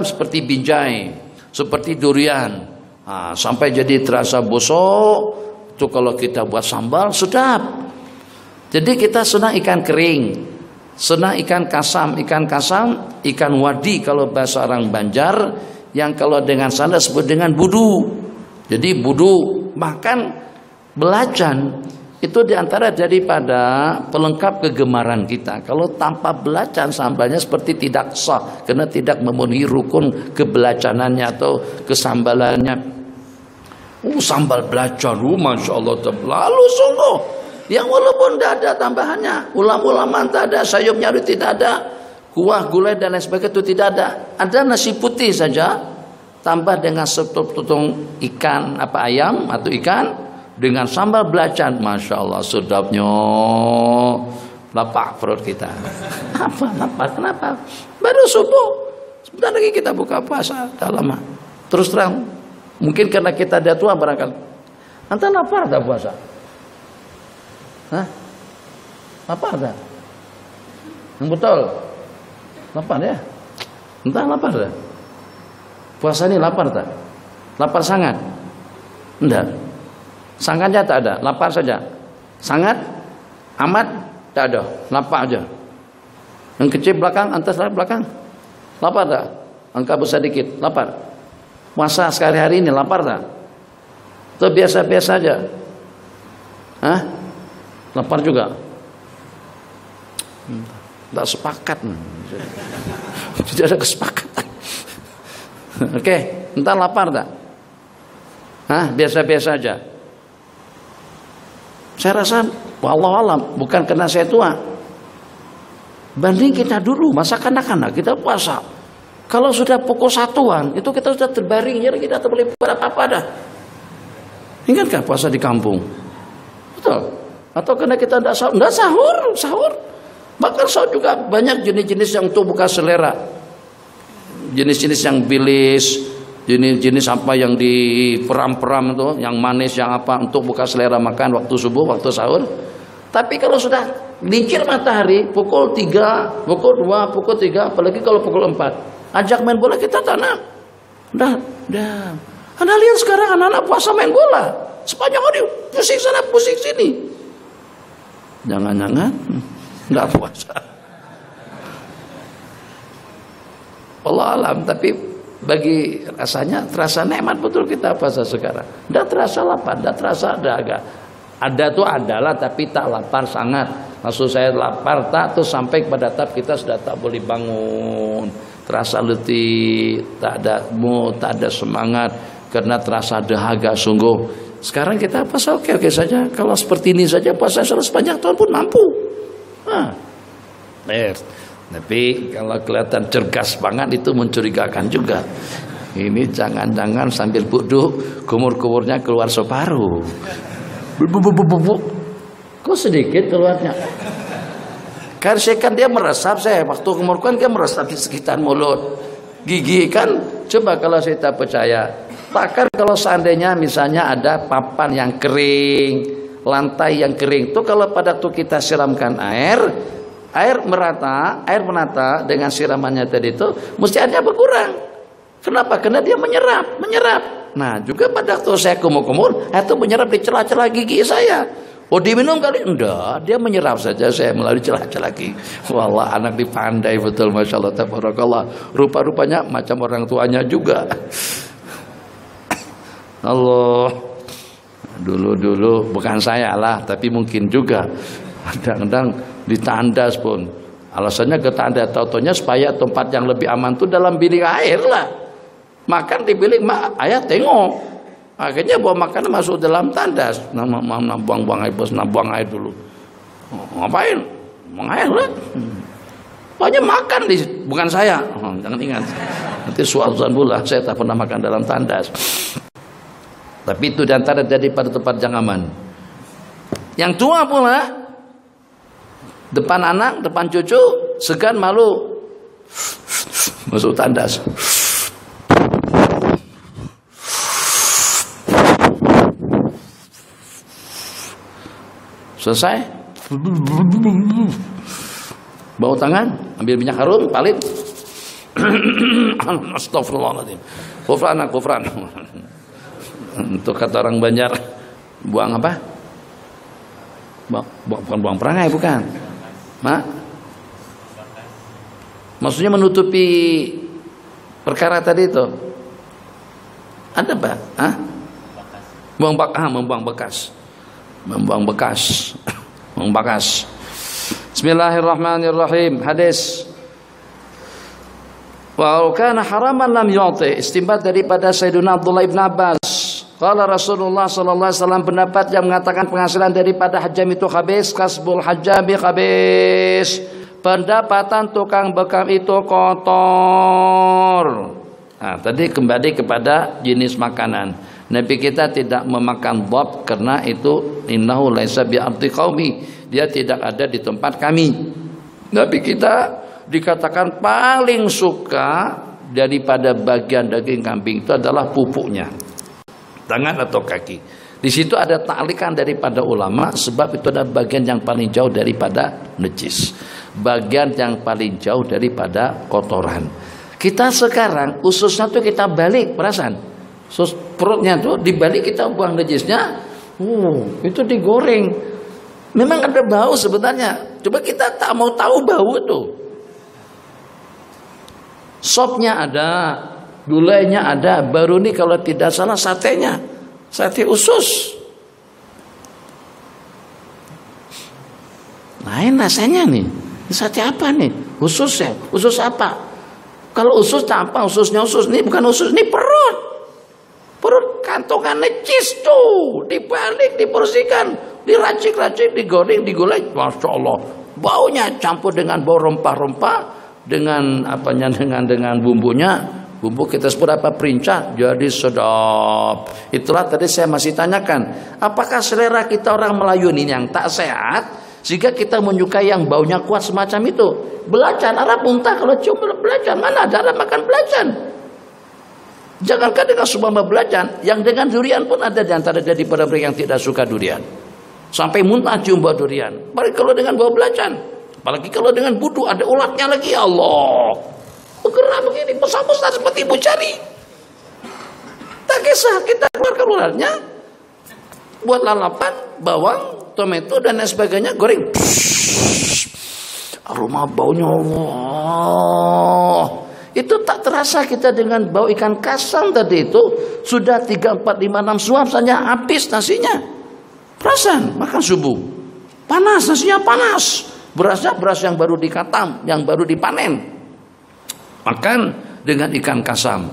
[SPEAKER 1] seperti binjai, seperti durian, sampai jadi terasa bosok. Itu kalau kita buat sambal sedap. Jadi kita senang ikan kering, senang ikan kasam, ikan wadi kalau bahasa orang Banjar, yang kalau dengan sana sebut dengan budu. Jadi budu, bahkan belacan itu diantara daripada pelengkap kegemaran kita. Kalau tanpa belacan sambalnya seperti tidak sah, karena tidak memenuhi rukun kebelacanannya atau kesambalannya. Sambal belacan, masya Allah, lalu sungguh yang walaupun tidak ada tambahannya, ulam-ulaman tak ada, sayurnya itu tidak ada, kuah, gulai dan lain sebagainya itu tidak ada. Ada nasi putih saja, tambah dengan setutung ikan ayam atau ikan dengan sambal belacan, masya Allah sedapnya, lapar perut kita. Apa lapar? Kenapa? Baru subuh, sebentar lagi kita buka puasa, dah lama. Terus terang, mungkin karena kita dah tua barangkali. Anda lapar tak puasa? Hah? Lapar tak? Yang betul? Lapar ya? Entah lapar tak? Puasa ini lapar tak? Lapar sangat? Enggak. Sangatnya tak ada, lapar saja. Sangat, amat tak ada, lapar aja. Yang kecil belakang, antas belakang, lapar tak? Angka besar dikit, lapar. Puasa sekali hari ini lapar tak? Atau biasa-biasa aja? Hah? Lapar juga? Tak sepakat. Tidak ada kesepakatan. Oke, entah lapar tak? Hah? Biasa-biasa aja. Saya rasa wallahualam, bukan karena saya tua. Banding kita dulu masa kanak-kanak kita puasa. Kalau sudah pukul 1-an itu kita sudah terbaring, jadi kita tak boleh buat apa-apa dah. Ingatkah puasa di kampung? Betul. Atau karena kita tidak sahur? Tidak sahur. Bahkan sahur juga banyak jenis-jenis yang untuk buka selera. Jenis-jenis yang bilis, jenis-jenis apa yang diperam-peram itu, yang manis, yang apa untuk buka selera makan waktu subuh, waktu sahur. Tapi kalau sudah lincir matahari pukul 3, pukul 2, pukul 3, apalagi kalau pukul 4, ajak main bola kita tanam. Dah. Anda lihat sekarang anak-anak puasa main bola sepanjang hari, pusing sana, pusing sini. Jangan-jangan enggak puasa. Allah alam, tapi bagi rasanya terasa nikmat betul kita puasa sekarang. Tidak terasa lapar, tidak terasa dahaga. Ada tuh adalah, tapi tak lapar sangat. Maksud saya lapar tak tuh sampai pada tahap kita sudah tak boleh bangun, terasa letih, tak ada mood, tak ada semangat karena terasa dahaga sungguh. Sekarang kita puasa oke saja. Kalau seperti ini saja puasa sepanjang tahun pun mampu. Tapi kalau kelihatan cergas banget itu mencurigakan juga. Ini jangan-jangan sambil duduk kumur-kumurnya keluar separuh. Kok sedikit keluarnya? Karena dia meresap, saya waktu kumur kan dia meresap di sekitar mulut, gigi kan. Coba kalau saya tak percaya, bahkan kalau seandainya misalnya ada papan yang kering, lantai yang kering, tuh kalau pada tuh kita siramkan air menata dengan siramannya tadi itu mesti airnya berkurang. Kenapa? Karena dia menyerap. Nah, juga pada waktu saya kumur-kumur, itu menyerap di celah-celah gigi saya. Oh, diminum kali? Enggak, dia menyerap saja saya melalui celah-celah gigi. Wallah, anak dipandai betul, masya Allah, tabarakallah. Rupa-rupanya macam orang tuanya juga. Allah, dulu bukan saya lah, tapi mungkin juga kadang-kadang ditandas pun. Alasannya ke tanda, tautonya supaya tempat yang lebih aman itu dalam bilik air lah. Makan di bilik ayah tengok. Akhirnya bawa makanan masuk dalam tandas. Buang air dulu. Ngapain? Buang air lah. Pokoknya makan bukan saya. Jangan ingat. Nanti suazan pula saya tak pernah makan dalam tandas. Tapi itu diantara jadi pada tempat yang aman. Yang tua pula, depan anak, depan cucu, segan malu. Masuk tandas. Selesai. Bau tangan, ambil minyak harum, palit. Astagfirullahaladzim. Kufran. Untuk kata orang Banjar, buang apa? Bukan buang perangai, bukan. Maksudnya menutupi perkara tadi itu. Ada Pak? Membuang bekas. Bismillahirrahmanirrahim. Hadis. Wa kana haraman lam yu'ti. Istinbat daripada Sayyidina Abdullah ibn Abbas. Qala Rasulullah sallallahu alaihi wasallam, pendapat yang mengatakan penghasilan daripada hajam itu khabis, kasbul hajjabi khabis. Pendapatan tukang bekam itu kotor. Nah, tadi kembali kepada jenis makanan. Nabi kita tidak memakan dhab karena itu innahu laisa bi ardi qaumi. Dia tidak ada di tempat kami. Nabi kita dikatakan paling suka daripada bagian daging kambing itu adalah pupuknya, tangan atau kaki. Di situ ada ta'likan daripada ulama, sebab itu adalah bagian yang paling jauh daripada najis, bagian yang paling jauh daripada kotoran. Kita sekarang ususnya tuh kita balik, perasaan perutnya tuh dibalik, kita buang najisnya, itu digoreng. Memang ada bau sebenarnya, coba kita tak mau tahu bau itu. Sopnya ada, gulainya ada, baru nih kalau tidak salah satenya, sate usus. Lain rasanya nih, sate apa nih? Usus ya, usus apa? Kalau usus apa? Ususnya usus, ini bukan usus, ini perut. Perut kantongan necis tuh, dibalik, dibersihkan, diracik-racik, digoreng, digulai. Masya Allah, baunya campur dengan bau rempah-rempah, dengan apanya, dengan bumbunya. Bumbu kita sebut apa? Perincah, jadi sedap. Itulah tadi saya masih tanyakan, apakah selera kita orang Melayu ini yang tak sehat sehingga kita menyukai yang baunya kuat semacam itu? Belacan, Arab muntah kalau cium belacan, mana ada Arab makan belacan? Jangankan dengan seumpama belacan, yang dengan durian pun ada di antara daripada mereka yang tidak suka durian, sampai muntah cium bau durian. Apalagi kalau dengan bau belacan, apalagi kalau dengan budu ada ulatnya lagi, ya Allah, bergerak begini besar-besar seperti ibu jari. Tak kisah kita keluarkan ulatnya, buat lalapan, bawang, tomato dan lain sebagainya, goreng. Aroma baunya, Allah. Itu tak terasa kita dengan bau ikan kasang tadi itu. Sudah 3, 4, 5, 6 suap saja habis nasinya. Perasaan makan subuh, panas, nasinya panas. Berasnya beras yang baru dikatam, yang baru dipanen. Makan dengan ikan kasam,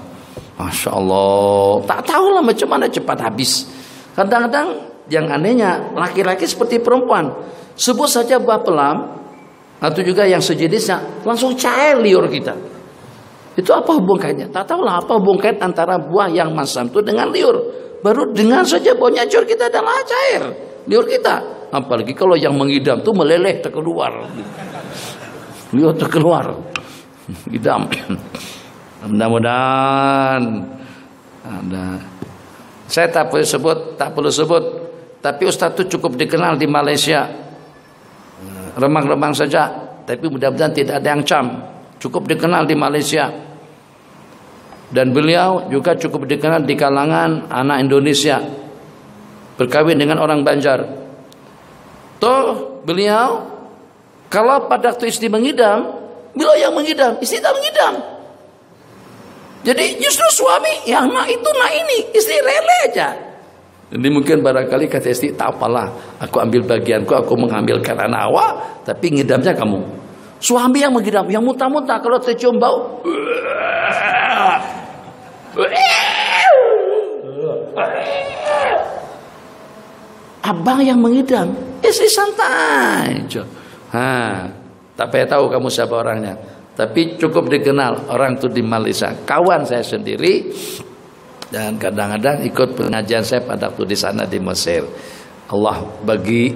[SPEAKER 1] Masya Allah. Tak tahulah macam mana cepat habis. Kadang-kadang yang anehnya, laki-laki seperti perempuan, sebut saja buah pelam atau juga yang sejenisnya, langsung cair liur kita. Itu apa hubungannya? Tak tahulah apa hubungan antara buah yang masam itu dengan liur. Baru dengar saja baunya liur kita adalah cair liur kita. Apalagi kalau yang mengidam tuh meleleh terkeluar, liur terkeluar, idam. Mudah-mudahan ada. Saya tak perlu sebut, tapi Ustaz itu cukup dikenal di Malaysia. Remang-remang saja, tapi mudah-mudahan tidak ada yang cam. Cukup dikenal di Malaysia, dan beliau juga cukup dikenal di kalangan anak Indonesia, berkawin dengan orang Banjar. Toh beliau kalau pada waktu istri mengidam, beliau yang mengidam, istri tak mengidam. Jadi justru suami yang nak itu nak ini, istri rela aja. Jadi mungkin barangkali kata istri, tak apalah, aku ambil bagianku, aku mengambilkan anak awak, tapi ngidamnya kamu. Suami yang mengidam, yang muntah-muntah kalau tercium bau. Abang yang mengidam, istri santai. Tak payah tahu kamu siapa orangnya, tapi cukup dikenal orang itu di Malaysia. Kawan saya sendiri, dan kadang-kadang ikut pengajian saya pada waktu di sana di Mesir. Allah bagi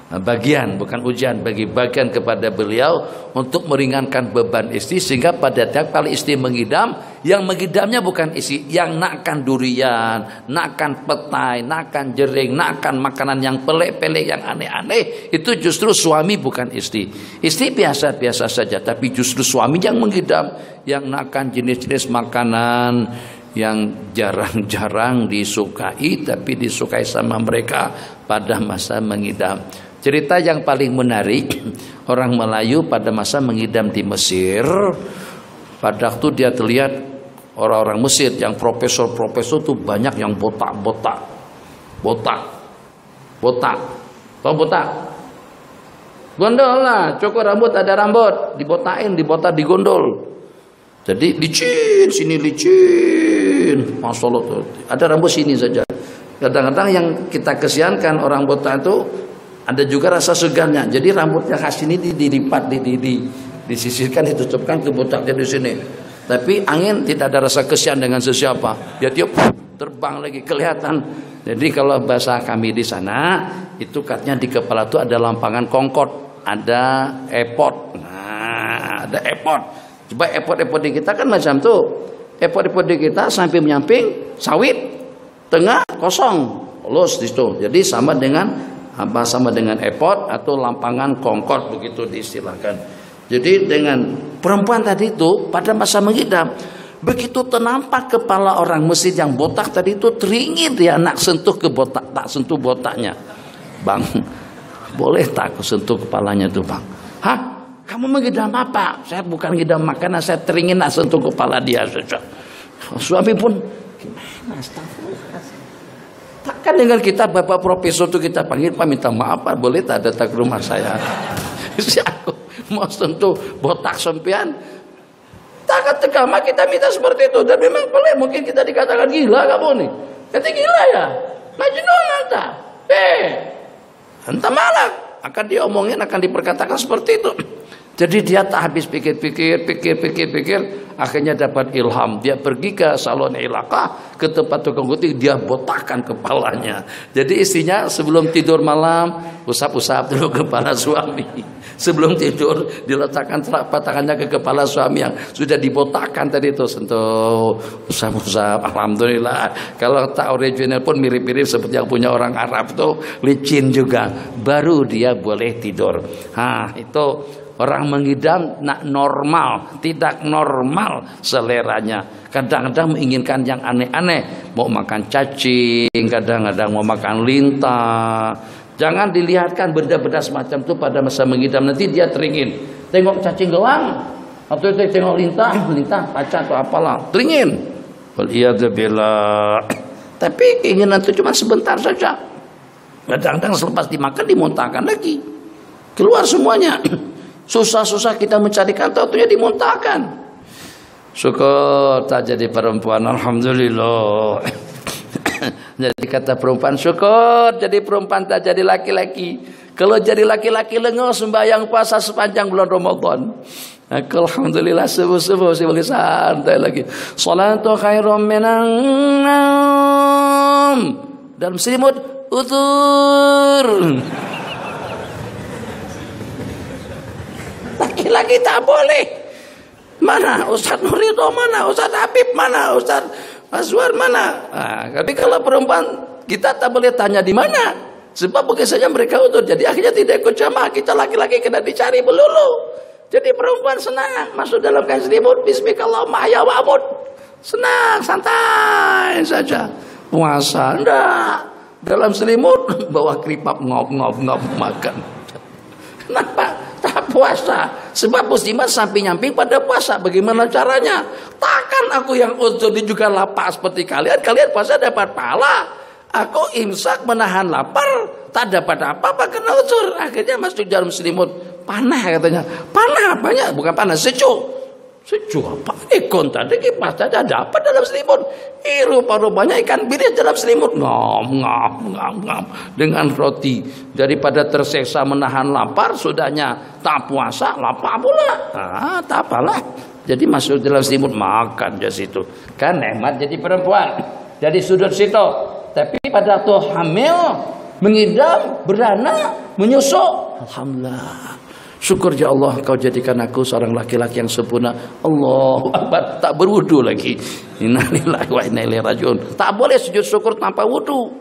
[SPEAKER 1] bagian, bukan ujian, bagi bagian kepada beliau untuk meringankan beban istri, sehingga pada tiap kali istri mengidam, yang mengidamnya bukan istri, yang nakkan durian, nakkan petai, nakkan jering, nakkan makanan yang pelik-pelik, yang aneh-aneh, itu justru suami bukan istri. Istri biasa-biasa saja, tapi justru suami yang mengidam, yang nakkan jenis-jenis makanan yang jarang-jarang disukai, tapi disukai sama mereka pada masa mengidam. Cerita yang paling menarik, orang Melayu pada masa mengidam di Mesir, pada waktu dia terlihat orang-orang Mesir yang profesor-profesor tuh banyak yang botak. Tahu botak? Gondol lah, cukur rambut ada rambut, dibotak digondol. Jadi licin, sini licin, Masya Allah tuh. Ada rambut sini saja. Kadang-kadang yang kita kesiankan orang botak itu ada juga rasa segarnya. Jadi rambutnya khas ini dilipat, disisirkan, ditutupkan ke botaknya di sini. Tapi angin tidak ada rasa kesian dengan sesiapa. Ya dia terbang lagi kelihatan. Jadi kalau bahasa kami di sana itu katanya di kepala itu ada lampangan kongkot, ada epot. Nah, ada epot. Coba epot di kita kan macam tuh. Epot di kita samping menyamping sawit, tengah kosong, lulus di situ. Jadi sama dengan epot atau lampangan kongkot, begitu diistilahkan. Jadi dengan perempuan tadi itu pada masa mengidam, begitu ternampak kepala orang Mesir yang botak tadi itu, teringin dia nak sentuh ke botak, tak sentuh botaknya. Bang, boleh tak aku sentuh kepalanya tuh bang? Hah? Kamu mengidam apa? Saya bukan ngidam makanan, saya teringin nak sentuh kepala dia saja. Suami pun gimana? Takkan dengan kita bapak profesor itu kita panggil, Pak minta maaf Pak, boleh tak datang ke rumah saya? Si aku mau sentuh botak sempian. Takkan tegama kita minta seperti itu. Dan memang boleh, mungkin kita dikatakan gila kamu nih. Kata gila ya, Majnun anta. Anta malak. Akan diomongin, akan diperkatakan seperti itu. Jadi dia tak habis pikir, akhirnya dapat ilham. Dia pergi ke salon ilaqah, ke tempat tukang gunting, dia botakkan kepalanya. Jadi istrinya sebelum tidur malam usap-usap dulu kepala suami. Sebelum tidur diletakkan telapak tangannya ke kepala suami yang sudah dibotakkan tadi itu, sentuh, usap-usap. Alhamdulillah. Kalau tak original pun mirip-mirip seperti yang punya orang Arab tuh, licin juga. Baru dia boleh tidur. Itu orang mengidam nak normal, tidak normal seleranya. Kadang-kadang menginginkan yang aneh-aneh, mau makan cacing, kadang-kadang mau makan lintah. Jangan dilihatkan benda-benda semacam itu pada masa mengidam, nanti dia teringin. Tengok cacing gelang atau tengok lintah, kaca atau apalah, teringin. Waliyadzubillah. Tapi keinginan itu cuma sebentar saja. Kadang-kadang selepas dimakan dimuntahkan lagi, keluar semuanya. Susah-susah kita mencarikan, tentunya dimuntahkan. Syukur tak jadi perempuan, alhamdulillah. Jadi kata perempuan, syukur jadi perempuan tak jadi laki-laki. Kalau jadi laki-laki lengo sembahyang puasa sepanjang bulan Ramadan. Alhamdulillah, subuh-subuh sih boleh santai lagi. Salatu khairum minan naum. Dalam selimut utur. Laki-laki tak boleh. Mana Ustaz Nurito, mana Ustaz Habib, mana Ustaz Azwar, mana? Tapi kalau perempuan kita tak boleh tanya di mana, sebab mungkin saja mereka utur. Jadi akhirnya tidak ikut jamaah. Kita laki-laki kena dicari melulu. Jadi perempuan senang masuk dalam kain selimut, bismillahirrahmanirrahim ya wa'bud. Senang, santai saja. Puasa enggak, dalam selimut bawa keripap ngop makan. Kenapa? Tak puasa. Sebab muslimat samping nyamping pada puasa. Bagaimana caranya? Takkan aku yang uzur juga lapar seperti kalian. Kalian puasa dapat pahala. Aku imsak menahan lapar, tak dapat apa-apa karena uzur. Akhirnya masuk dalam selimut. Panah katanya. Panah apanya? Bukan panah, sejuk. Sejuk apa? Ikon tadi kipas saja ada apa dalam selimut? Rupa-rupanya ikan biris dalam selimut. Ngam. Dengan roti. Daripada terseksa menahan lapar, sudahnya tak puasa, lapar pula. Tak apalah. Jadi masuk dalam selimut, makan di situ. Kan nikmat jadi perempuan. Jadi sudut situ. Tapi pada waktu hamil, mengidam, beranak, menyusuk. Alhamdulillah. Syukur ya Allah, Kau jadikan aku seorang laki-laki yang sempurna. Allahu Akbar, tak berwudu lagi. Innalillahi wa inna ilaihi rajiun. Tak boleh sujud syukur tanpa wudu.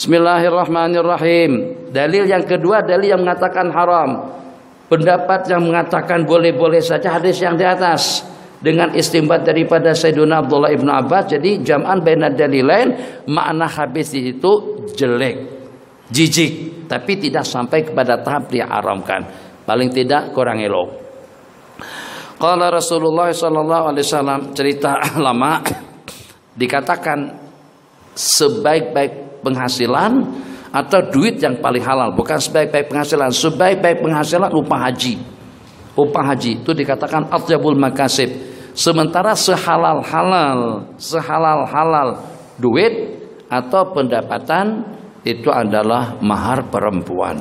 [SPEAKER 1] Bismillahirrahmanirrahim. Dalil yang kedua, dalil yang mengatakan haram. Pendapat yang mengatakan boleh-boleh saja, hadis yang di atas. Dengan istimbat daripada Sayyiduna Abdullah ibn Abbas. Jadi jam'an baina dalilain, makna habis itu jelek, jijik, tapi tidak sampai kepada tahap diharamkan. Paling tidak kurang elok. Qala Rasulullah sallallahu alaihi wasallam, cerita lama, dikatakan sebaik-baik penghasilan atau duit yang paling halal, bukan sebaik-baik penghasilan, sebaik-baik penghasilan upah haji. Upah haji itu dikatakan atyabul makasib. Sementara sehalal-halal duit atau pendapatan itu adalah mahar perempuan.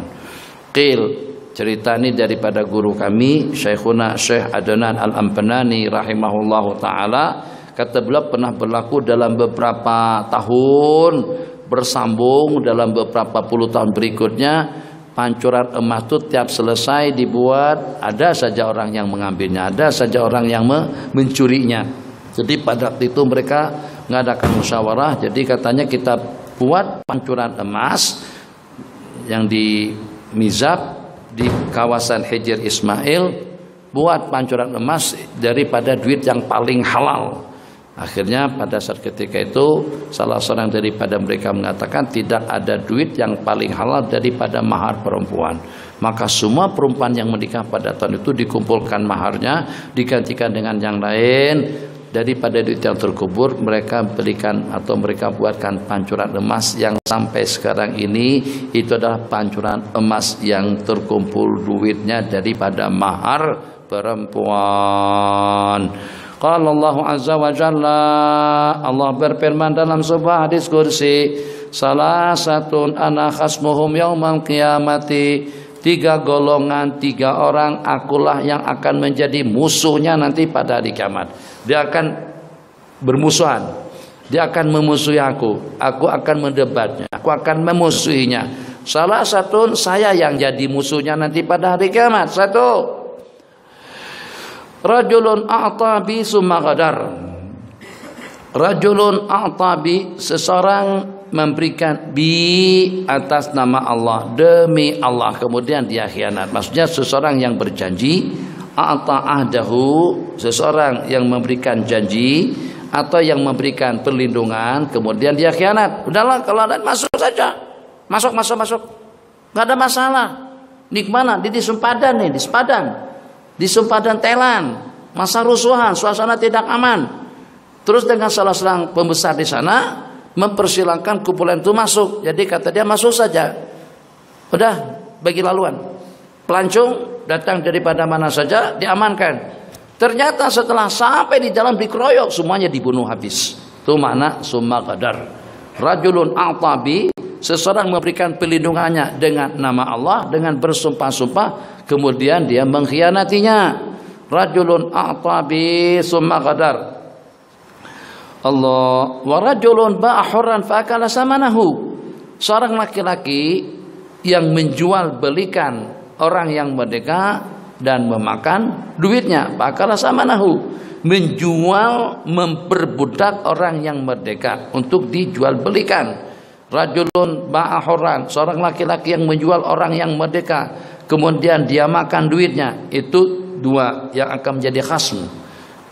[SPEAKER 1] Qil, cerita ini daripada guru kami Syekhuna Syekh Adnan Al-Ampanani rahimahullahu taala. Kata beliau pernah berlaku dalam beberapa tahun bersambung dalam beberapa puluh tahun berikutnya. Pancuran emas itu tiap selesai dibuat, ada saja orang yang mengambilnya, ada saja orang yang mencurinya. Jadi pada waktu itu mereka mengadakan musyawarah. Jadi katanya kita buat pancuran emas yang di Mizab di kawasan Hijr Ismail, buat pancuran emas daripada duit yang paling halal. Akhirnya pada saat ketika itu salah seorang daripada mereka mengatakan tidak ada duit yang paling halal daripada mahar perempuan. Maka semua perempuan yang menikah pada tahun itu dikumpulkan maharnya, digantikan dengan yang lain. Daripada duit yang terkubur, mereka belikan atau mereka buatkan pancuran emas yang sampai sekarang ini itu adalah pancuran emas yang terkumpul duitnya daripada mahar perempuan. Qala Allah Azza wa Jalla, Allah berfirman dalam sebuah hadis kursi, salasatun ana khasmuhum yaumal qiyamati, 3 golongan, 3 orang akulah yang akan menjadi musuhnya nanti pada hari kiamat. Dia akan bermusuhan, dia akan memusuhi aku akan mendebatnya, aku akan memusuhinya. Salah satu saya yang jadi musuhnya nanti pada hari kiamat. Satu, rajulun a'tabi summa ghadar. Rajulun a'tabi, seseorang memberikan bi atas nama Allah, demi Allah, kemudian dia khianat. Maksudnya seseorang yang berjanji, a'ta'ahdahu, seseorang yang memberikan janji atau yang memberikan perlindungan, kemudian dia khianat. Udahlah, kalau ada masuk saja, masuk, nggak ada masalah. Di mana? Di Sempadan nih, di Sepadang. Di Sempadan Thailand, masa rusuhan, suasana tidak aman. Terus dengan salah seorang pembesar di sana mempersilahkan kumpulan itu masuk. Jadi kata dia masuk saja. Udah bagi laluan. Pelancong datang daripada mana saja diamankan. Ternyata setelah sampai di jalan dikeroyok, semuanya dibunuh habis. Itu makna summa qadar. Rajulun a'tabi, seseorang memberikan perlindungannya dengan nama Allah, dengan bersumpah-sumpah, kemudian dia mengkhianatinya. Rajulun a'tabi summa qadar. Allah wa rajulun ba'a hurran fa'akala samanahu. Seorang laki-laki yang menjual belikan orang yang merdeka dan memakan duitnya, fa'akala samanahu. Menjual, memperbudak orang yang merdeka untuk dijual belikan. Rajulun ba'a hurran, seorang laki-laki yang menjual orang yang merdeka, kemudian dia makan duitnya. Itu 2 yang akan menjadi khasm,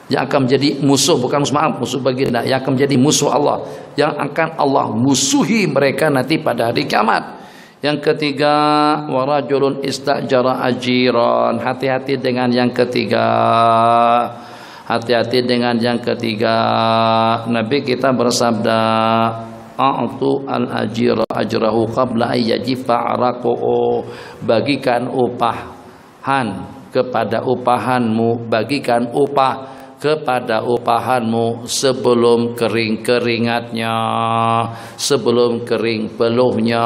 [SPEAKER 1] yang akan menjadi musuh, bukan musuh baginda, yang akan menjadi musuh Allah, yang akan Allah musuhi mereka nanti pada hari kiamat. Yang ketiga, warajulun istajara ajiran. Hati-hati dengan yang ketiga. Hati-hati dengan yang ketiga. Nabi kita bersabda, a'tu al-ajira ajrahu qabla ayyajifa araquhu. Bagikan upahan kepada upahanmu, bagikan upah kepada upahanmu sebelum kering keringatnya, sebelum kering peluhnya.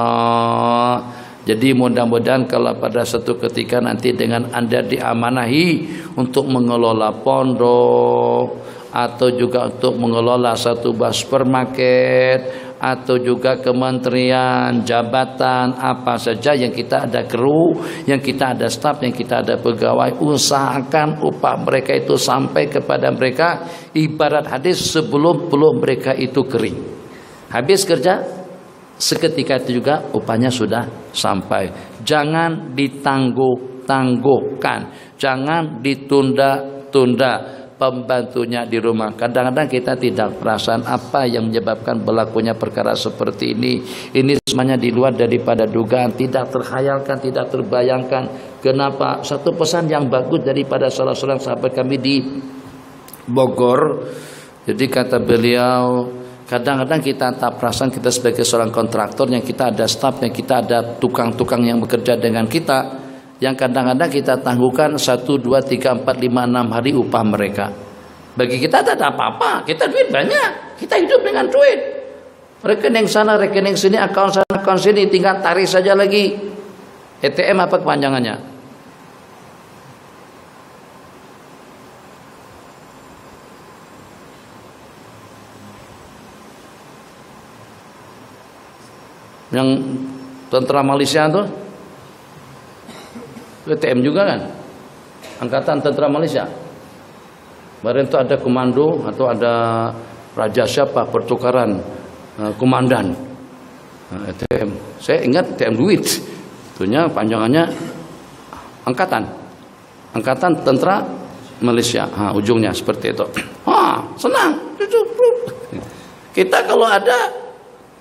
[SPEAKER 1] Jadi mudah-mudahan kalau pada satu ketika nanti dengan Anda diamanahi untuk mengelola pondok atau juga untuk mengelola satu supermarket atau juga kementerian, jabatan, apa saja yang kita ada kru, yang kita ada staf, yang kita ada pegawai, usahakan upah mereka itu sampai kepada mereka ibarat hadis sebelum mereka itu kering. Habis kerja seketika itu juga upahnya sudah sampai. Jangan ditangguh-tangguhkan, jangan ditunda-tunda. Pembantunya di rumah, kadang-kadang kita tidak perasaan apa yang menyebabkan berlakunya perkara seperti ini. Ini semuanya di luar daripada dugaan, tidak terkhayalkan, tidak terbayangkan. Kenapa? Satu pesan yang bagus daripada salah seorang sahabat kami di Bogor. Jadi kata beliau, kadang-kadang kita tak perasaan kita sebagai seorang kontraktor, yang kita ada staf, yang kita ada tukang-tukang yang bekerja dengan kita, yang kadang-kadang kita tangguhkan 1, 2, 3, 4, 5, 6 hari upah mereka. Bagi kita tak ada apa-apa, kita duit banyak, kita hidup dengan duit. Rekening sana, rekening sini, akun sana, akun sini, tinggal tarik saja lagi. ATM apa kepanjangannya? Yang tentara Malaysia tuh ATM juga kan, Angkatan Tentara Malaysia. Kemarin itu ada komando atau ada raja siapa pertukaran komandan ATM. Saya ingat ATM duit, itunya panjangannya Angkatan Tentara Malaysia. Ujungnya seperti itu. Senang. Kita kalau ada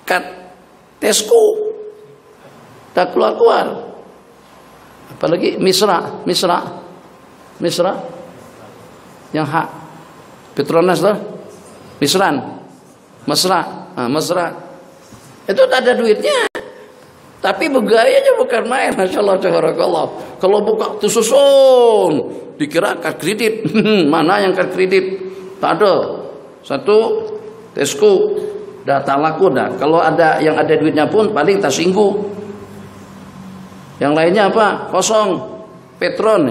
[SPEAKER 1] kad Tesco, tak keluar. Apalagi Misra yang hak Petronas tuh, Mesra itu tak ada duitnya, tapi begayanya bukan main. Masya Allah, tabarakallah. Kalau buka tuh susun dikira kad kredit. Mana yang kad kredit? Tak ada. Satu Tesco data laku dah. Kalau ada yang ada duitnya pun paling tak singgung. Yang lainnya apa? Kosong. Petron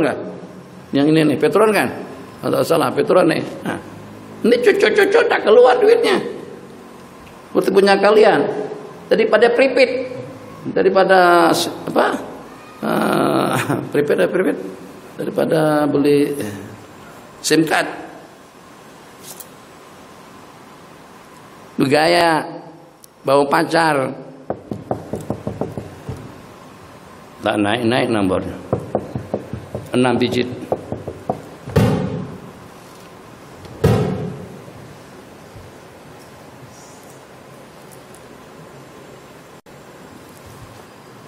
[SPEAKER 1] kan? Yang ini nih, Petron kan? Atau salah, Petron nih. Nah, ini cucu-cucu tak keluar duitnya. Seperti punya kalian. Daripada prepaid, daripada apa? Prepaid. Daripada beli SIM card. Bergaya, bawa pacar. Tak naik nomornya 6 digit.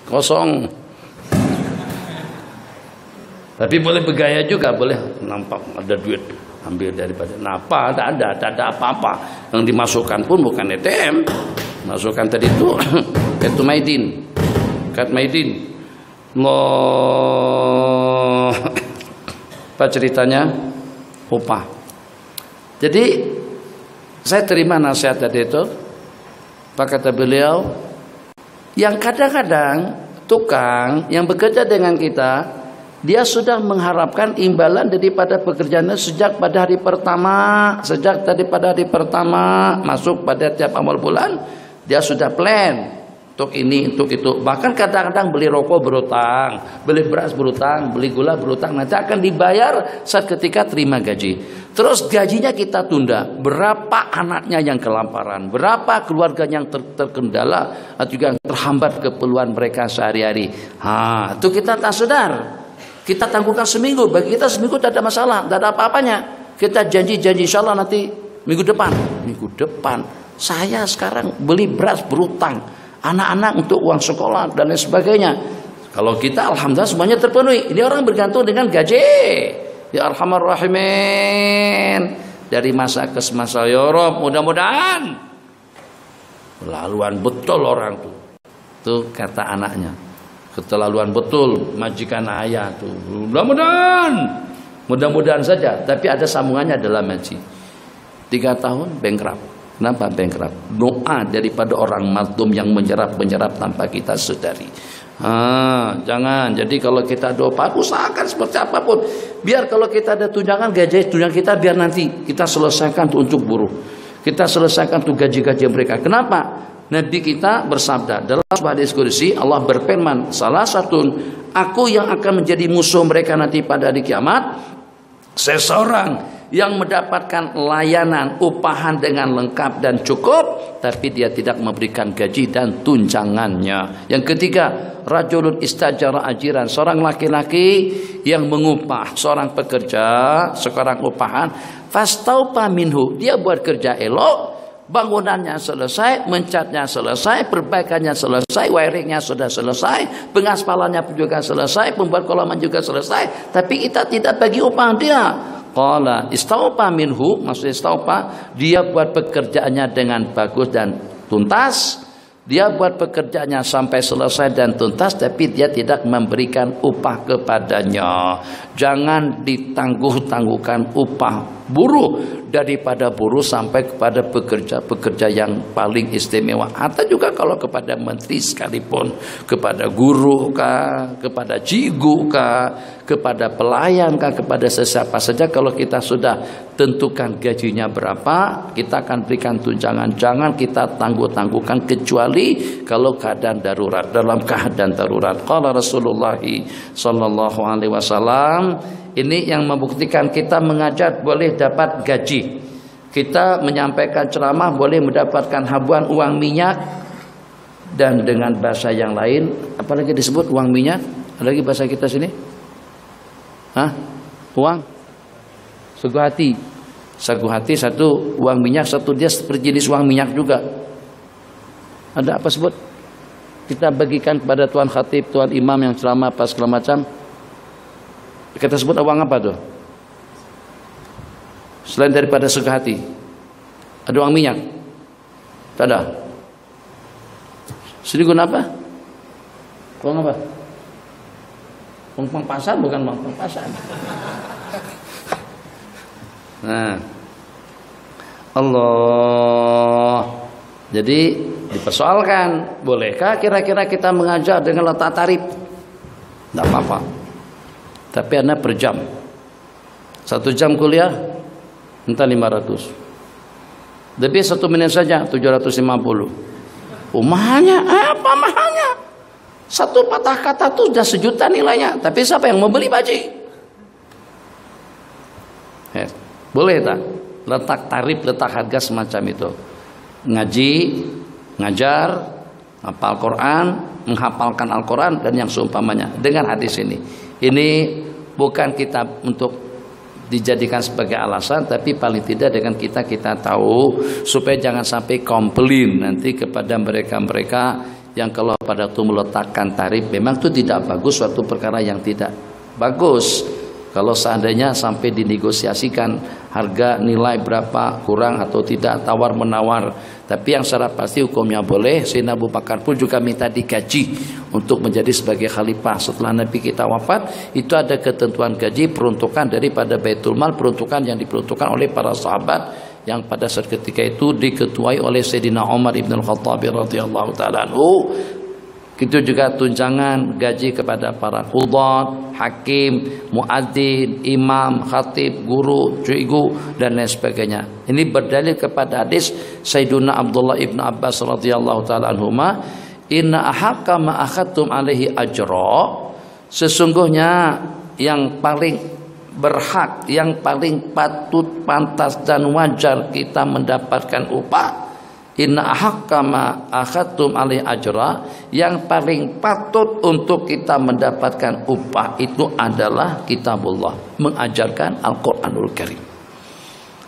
[SPEAKER 1] Kosong. Tapi boleh bergaya juga, boleh nampak ada duit, ambil daripada napa. Tak ada apa-apa. Yang dimasukkan pun bukan ATM, masukkan tadi itu kartu Maidin, kartu Maidin. Apa ceritanya? Upah. Jadi saya terima nasihat tadi itu. Apa kata beliau? Yang kadang-kadang tukang yang bekerja dengan kita, dia sudah mengharapkan imbalan daripada pekerjaannya sejak pada hari pertama, masuk pada tiap awal bulan, dia sudah plan. Untuk ini, untuk itu. Bahkan kadang-kadang beli rokok berutang, beli beras berutang, beli gula berutang. Nanti akan dibayar saat ketika terima gaji. Terus gajinya kita tunda. Berapa anaknya yang kelaparan, berapa keluarga yang terkendala atau juga terhambat keperluan mereka sehari-hari. Itu kita tak sadar. Kita tangguhkan seminggu. Bagi kita seminggu tidak ada masalah, tidak ada apa-apanya. Kita janji insya Allah nanti minggu depan saya sekarang beli beras berutang, anak-anak untuk uang sekolah dan lain sebagainya. Kalau kita alhamdulillah semuanya terpenuhi. Ini orang bergantung dengan gaji. Ya Arhamar Rahimin. Dari masa ke masa ya Rob, mudah-mudahan keterlaluan betul orang tuh. Tuh kata anaknya. Keterlaluan betul majikan ayah tuh. Mudah-mudahan saja. Tapi ada sambungannya dalam haji. 3 tahun bankrupt. Kenapa bankrupt? Doa daripada orang mazlum yang menyerap tanpa kita sadari. Jangan. Jadi kalau kita doa, usahakan seperti apapun. Biar kalau kita ada tunjangan, gaji tunjangan kita biar nanti kita selesaikan untuk buruh. Kita selesaikan tuh gaji-gaji mereka. Kenapa? Nabi kita bersabda dalam sebuah hadis qudsi, Allah berfirman, salah satu aku yang akan menjadi musuh mereka nanti pada hari kiamat, seseorang yang mendapatkan layanan upahan dengan lengkap dan cukup, tapi dia tidak memberikan gaji dan tunjangannya. Yang ketiga, rajulun istajara ajiran, seorang laki-laki yang mengupah seorang pekerja, seorang upahan, fastaupa minhu, dia buat kerja elok, bangunannya selesai, mencatnya selesai, perbaikannya selesai, wiringnya sudah selesai, pengaspalannya juga selesai, pembuat kolaman juga selesai, tapi kita tidak bagi upah dia. Qala istaupa minhu, maksudnya istaupa, dia buat pekerjaannya dengan bagus dan tuntas. Dia buat pekerjaannya sampai selesai dan tuntas, tapi dia tidak memberikan upah kepadanya. Jangan ditangguh-tangguhkan upah buruh, daripada buruh sampai kepada pekerja-pekerja yang paling istimewa. Atau juga kalau kepada menteri sekalipun, kepada guru kah, kepada cigu kah, kepada pelayan kah, kepada sesiapa saja, kalau kita sudah tentukan gajinya berapa, kita akan berikan tunjangan. Jangan kita tangguh-tangguhkan kecuali kalau keadaan darurat. Dalam keadaan darurat, qala Rasulullah sallallahu alaihi wasallam, ini yang membuktikan kita mengajar boleh dapat gaji. Kita menyampaikan ceramah boleh mendapatkan habuan uang minyak. Dan dengan bahasa yang lain, apalagi disebut uang minyak? Ada lagi bahasa kita sini? Hah? Uang? Sagu hati. Sagu hati satu, uang minyak satu, dia seperti jenis uang minyak juga. Ada apa sebut? Kita bagikan kepada tuan khatib, tuan imam yang ceramah pas segala macam. Kita sebut uang apa tuh? Selain daripada sagu hati, ada uang minyak? Tak ada. Sini guna apa? Uang apa? Uang pampasan, bukan uang pampasan. Nah, Allah. Jadi dipersoalkan, bolehkah kira-kira kita mengajar dengan letak tarif? Tidak apa-apa. Tapi Anda per jam. 1 jam kuliah, entah 500. Lebih 1 menit saja 750. Mahalnya, apa mahalnya? Satu patah kata tuh sudah 1 juta nilainya. Tapi siapa yang mau beli baji? Boleh tak? Letak tarif, letak harga semacam itu. Ngaji, ngajar, hafal Quran, menghafalkan Al-Quran dan yang seumpamanya dengan hadis ini. Ini bukan kita untuk dijadikan sebagai alasan, tapi paling tidak dengan kita tahu supaya jangan sampai komplain nanti kepada mereka-mereka yang kalau pada itu meletakkan tarif, memang itu tidak bagus, suatu perkara yang tidak bagus. Kalau seandainya sampai dinegosiasikan harga nilai berapa, kurang atau tidak, tawar menawar. Tapi yang secara pasti hukumnya boleh. Sayyidina Abu Bakar pun juga minta digaji untuk menjadi sebagai khalifah setelah Nabi kita wafat. Itu ada ketentuan gaji, peruntukan daripada Baitul Mal, peruntukan yang diperuntukkan oleh para sahabat yang pada saat ketika itu diketuai oleh Sayyidina Umar ibn al-Khattab radhiyallahu ta'ala anhu. Itu juga tunjangan gaji kepada para qudhat, hakim, muadzin, imam, khatib, guru, cikgu dan lain sebagainya. Ini berdalil kepada hadis Sayyidina Abdullah ibn Abbas radhiyallahu taala anhuma, inna ahaqqa ma akhadtum alaihi ajra, sesungguhnya yang paling berhak, yang paling patut, pantas dan wajar kita mendapatkan upah, inna ahaqqa ma akhadtum alaihi ajra, yang paling patut untuk kita mendapatkan upah itu adalah kitabullah, mengajarkan Al-Qur'anul Karim.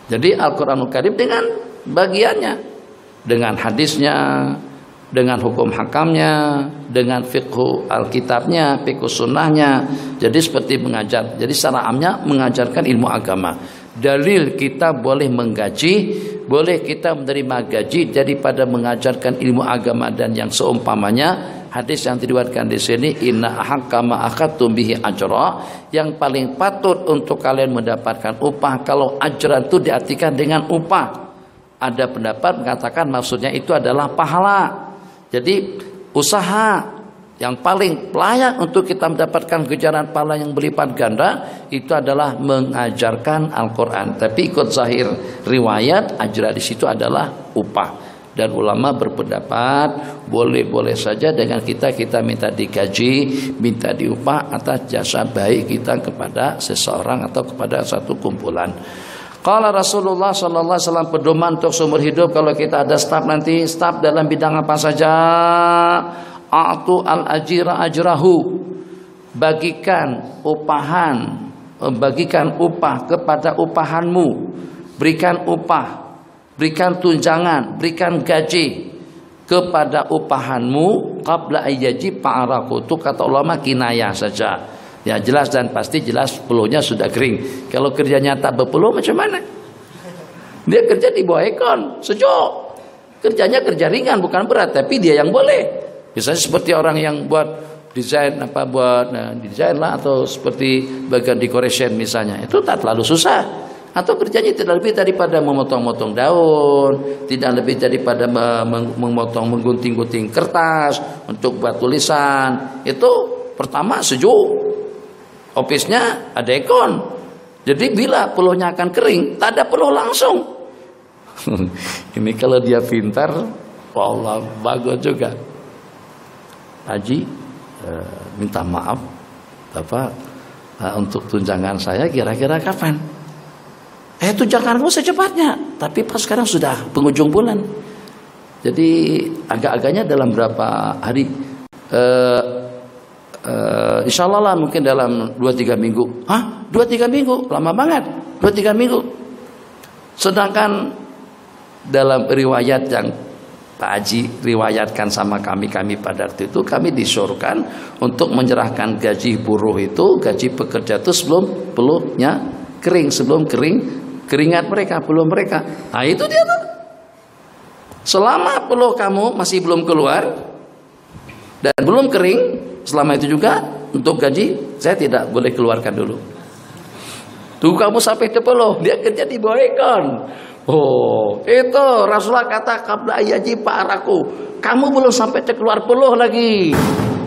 [SPEAKER 1] Jadi Al-Qur'anul Karim dengan bagiannya, dengan hadisnya, dengan hukum hakamnya, dengan fiqhu Alkitabnya, fiqhu sunnahnya. Jadi seperti mengajar. Jadi secara amnya mengajarkan ilmu agama. Dalil kita boleh menggaji, boleh kita menerima gaji daripada mengajarkan ilmu agama dan yang seumpamanya. Hadis yang diriwayatkan di sini, inna ahaqqa ma akhadtum bihi ajra, yang paling patut untuk kalian mendapatkan upah. Kalau ajran itu diartikan dengan upah. Ada pendapat mengatakan maksudnya itu adalah pahala. Jadi usaha yang paling layak untuk kita mendapatkan ganjaran pahala yang berlipat ganda itu adalah mengajarkan Al-Quran. Tapi ikut zahir riwayat, ajra di situ adalah upah. Dan ulama berpendapat boleh-boleh saja dengan kita minta digaji, minta diupah atas jasa baik kita kepada seseorang atau kepada satu kumpulan. Qala Rasulullah sallallahu alaihi wasallam, pedoman untuk seumur hidup kalau kita ada staf nanti, staf dalam bidang apa saja. A'tu al-ajira ajrahu, bagikan upah kepada upahanmu, berikan upah, berikan tunjangan, berikan gaji kepada upahanmu qabla ayyaji pa'araku. Itu kata ulama kinayah saja. Ya jelas dan pasti jelas peluhnya sudah kering. Kalau kerjanya tak berpeluh macam mana? Dia kerja di bawah ekon, sejuk. Kerjanya kerja ringan bukan berat, tapi dia yang boleh. Misalnya seperti orang yang buat desain desain lah, atau seperti bagian decoration misalnya, itu tak terlalu susah. Atau kerjanya tidak lebih daripada memotong-motong daun, tidak lebih daripada menggunting-gunting kertas untuk buat tulisan. Itu pertama sejuk, office-nya ada aircon. Jadi bila peluhnya akan kering, tak ada peluh langsung. Ini kalau dia pintar, wallah bagus juga. Haji, minta maaf Bapak, untuk tunjangan saya kira-kira kapan? Tunjanganmu secepatnya, tapi pas sekarang sudah penghujung bulan. Jadi agak-agaknya dalam berapa hari? Insya Allah lah mungkin dalam 2-3 minggu. 2-3 minggu? Lama banget. 2-3 minggu. Sedangkan dalam riwayat yang Pak Haji riwayatkan sama kami pada waktu itu, kami disuruhkan untuk menyerahkan gaji buruh itu, gaji pekerja itu sebelum peluhnya kering, sebelum keringat mereka, belum mereka. Nah itu dia tuh. Selama peluh kamu masih belum keluar dan belum kering, selama itu juga untuk gaji saya tidak boleh keluarkan dulu. Tuh kamu sampai ke peluh, dia kerja di bawah ekon. Oh, itu Rasulullah kata qabla ayyaji pa'araku. Kamu belum sampai keluar peluh lagi,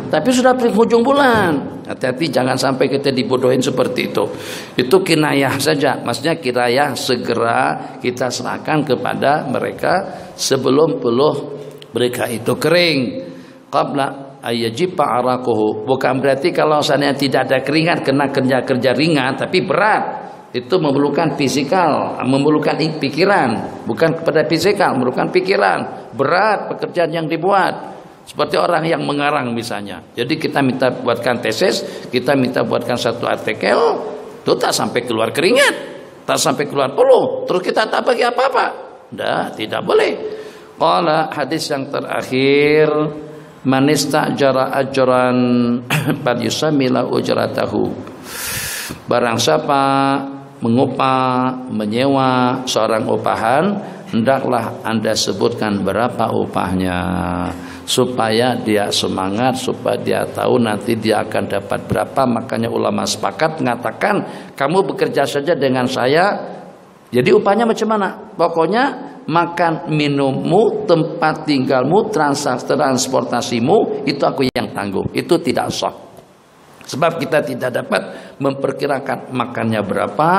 [SPEAKER 1] tapi sudah penghujung bulan. Hati-hati jangan sampai kita dibodohin seperti itu. Itu kinayah saja. Maksudnya kinayah segera kita serahkan kepada mereka sebelum peluh mereka itu kering. Qabla ayyaji pa'arakuhu. Bukan berarti kalau seandainya tidak ada keringat, kena kerja ringan tapi berat. Itu memerlukan fisikal, memerlukan pikiran, bukan kepada fisikal, memerlukan pikiran. Berat pekerjaan yang dibuat. Seperti orang yang mengarang misalnya. Jadi kita minta buatkan tesis, kita minta buatkan satu artikel, itu tak sampai keluar keringat, tak sampai keluar peluh, terus kita tak bagi apa-apa. Tidak boleh. Qala hadis yang terakhir, man istajara ajran fal yusammila ujratahu. Barang siapa mengupah, menyewa seorang upahan, hendaklah Anda sebutkan berapa upahnya, supaya dia semangat, supaya dia tahu nanti dia akan dapat berapa. Makanya ulama sepakat mengatakan, kamu bekerja saja dengan saya, jadi upahnya macam mana? Pokoknya makan minummu, tempat tinggalmu, transportasimu, itu aku yang tanggung. Itu tidak sah. Sebab kita tidak dapat memperkirakan makannya berapa,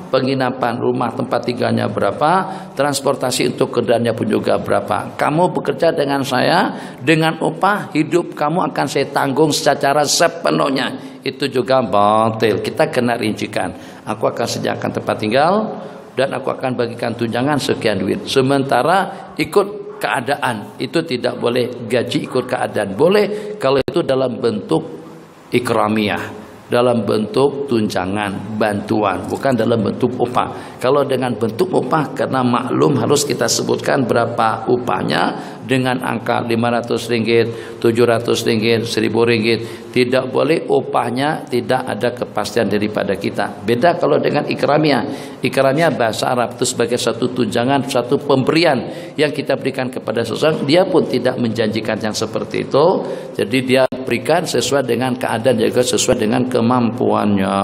[SPEAKER 1] penginapan rumah tempat tinggalnya berapa, transportasi untuk kendaraannya pun juga berapa. Kamu bekerja dengan saya, dengan upah hidup kamu akan saya tanggung secara sepenuhnya. Itu juga batil. Kita kena rincikan. Aku akan sediakan tempat tinggal dan aku akan bagikan tunjangan sekian duit. Sementara ikut keadaan, itu tidak boleh. Gaji ikut keadaan boleh kalau itu dalam bentuk ikramiyah, dalam bentuk tunjangan, bantuan, bukan dalam bentuk upah. Kalau dengan bentuk upah, karena maklum harus kita sebutkan berapa upahnya, dengan angka 500 ringgit, 700 ringgit, 1000 ringgit. Tidak boleh upahnya tidak ada kepastian daripada kita. Beda kalau dengan ikramiyah. Ikramiyah bahasa Arab itu sebagai satu tunjangan, satu pemberian yang kita berikan kepada seseorang. Dia pun tidak menjanjikan yang seperti itu. Jadi dia berikan sesuai dengan keadaan, juga sesuai dengan kemampuannya.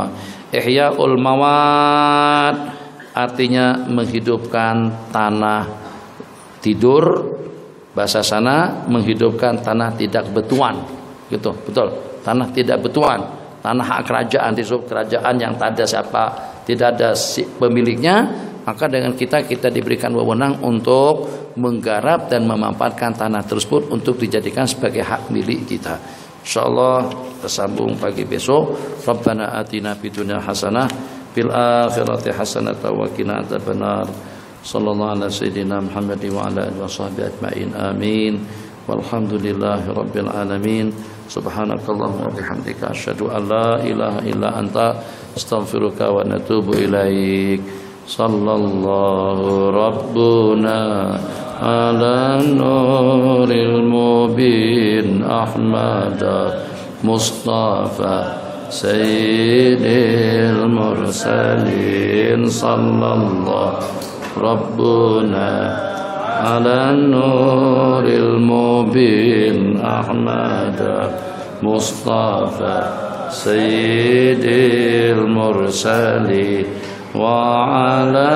[SPEAKER 1] Ihya'ul mawad artinya menghidupkan tanah tidur. Bahasa sana menghidupkan tanah tidak bertuan. gitu, betul. Tanah tidak betuan, tanah hak kerajaan, di kerajaan yang tak ada siapa, tidak ada si pemiliknya, maka dengan kita diberikan wewenang untuk menggarap dan memanfaatkan tanah tersebut untuk dijadikan sebagai hak milik kita. Insyaallah tersambung pagi besok. Rabbana atina fid dunya hasanah fil akhirati hasanah wa qina adzabannar. Sallallahu ala sayyidina Muhammad wa ala alihi washabbihi ajmain. Amin. Walhamdulillahi rabbil alamin. Subhanakallahumma wa bihamdika asyhadu an la ilaha illa anta astaghfiruka wa natubu ilaik. Sallallahu rabbuna ala nuril mubin Ahmad Mustafa sayyidil mursalin. Sallallahu rabbuna ala nuril mubin Ahmad Mustafa sayyidil mursalin wa ala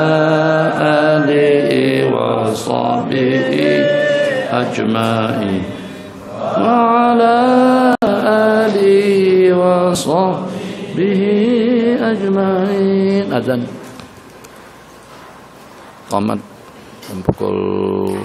[SPEAKER 1] alihi wa sahbihi ajma'in wa ala alihi wa sahbihi ajma'in. Azan qamat pukul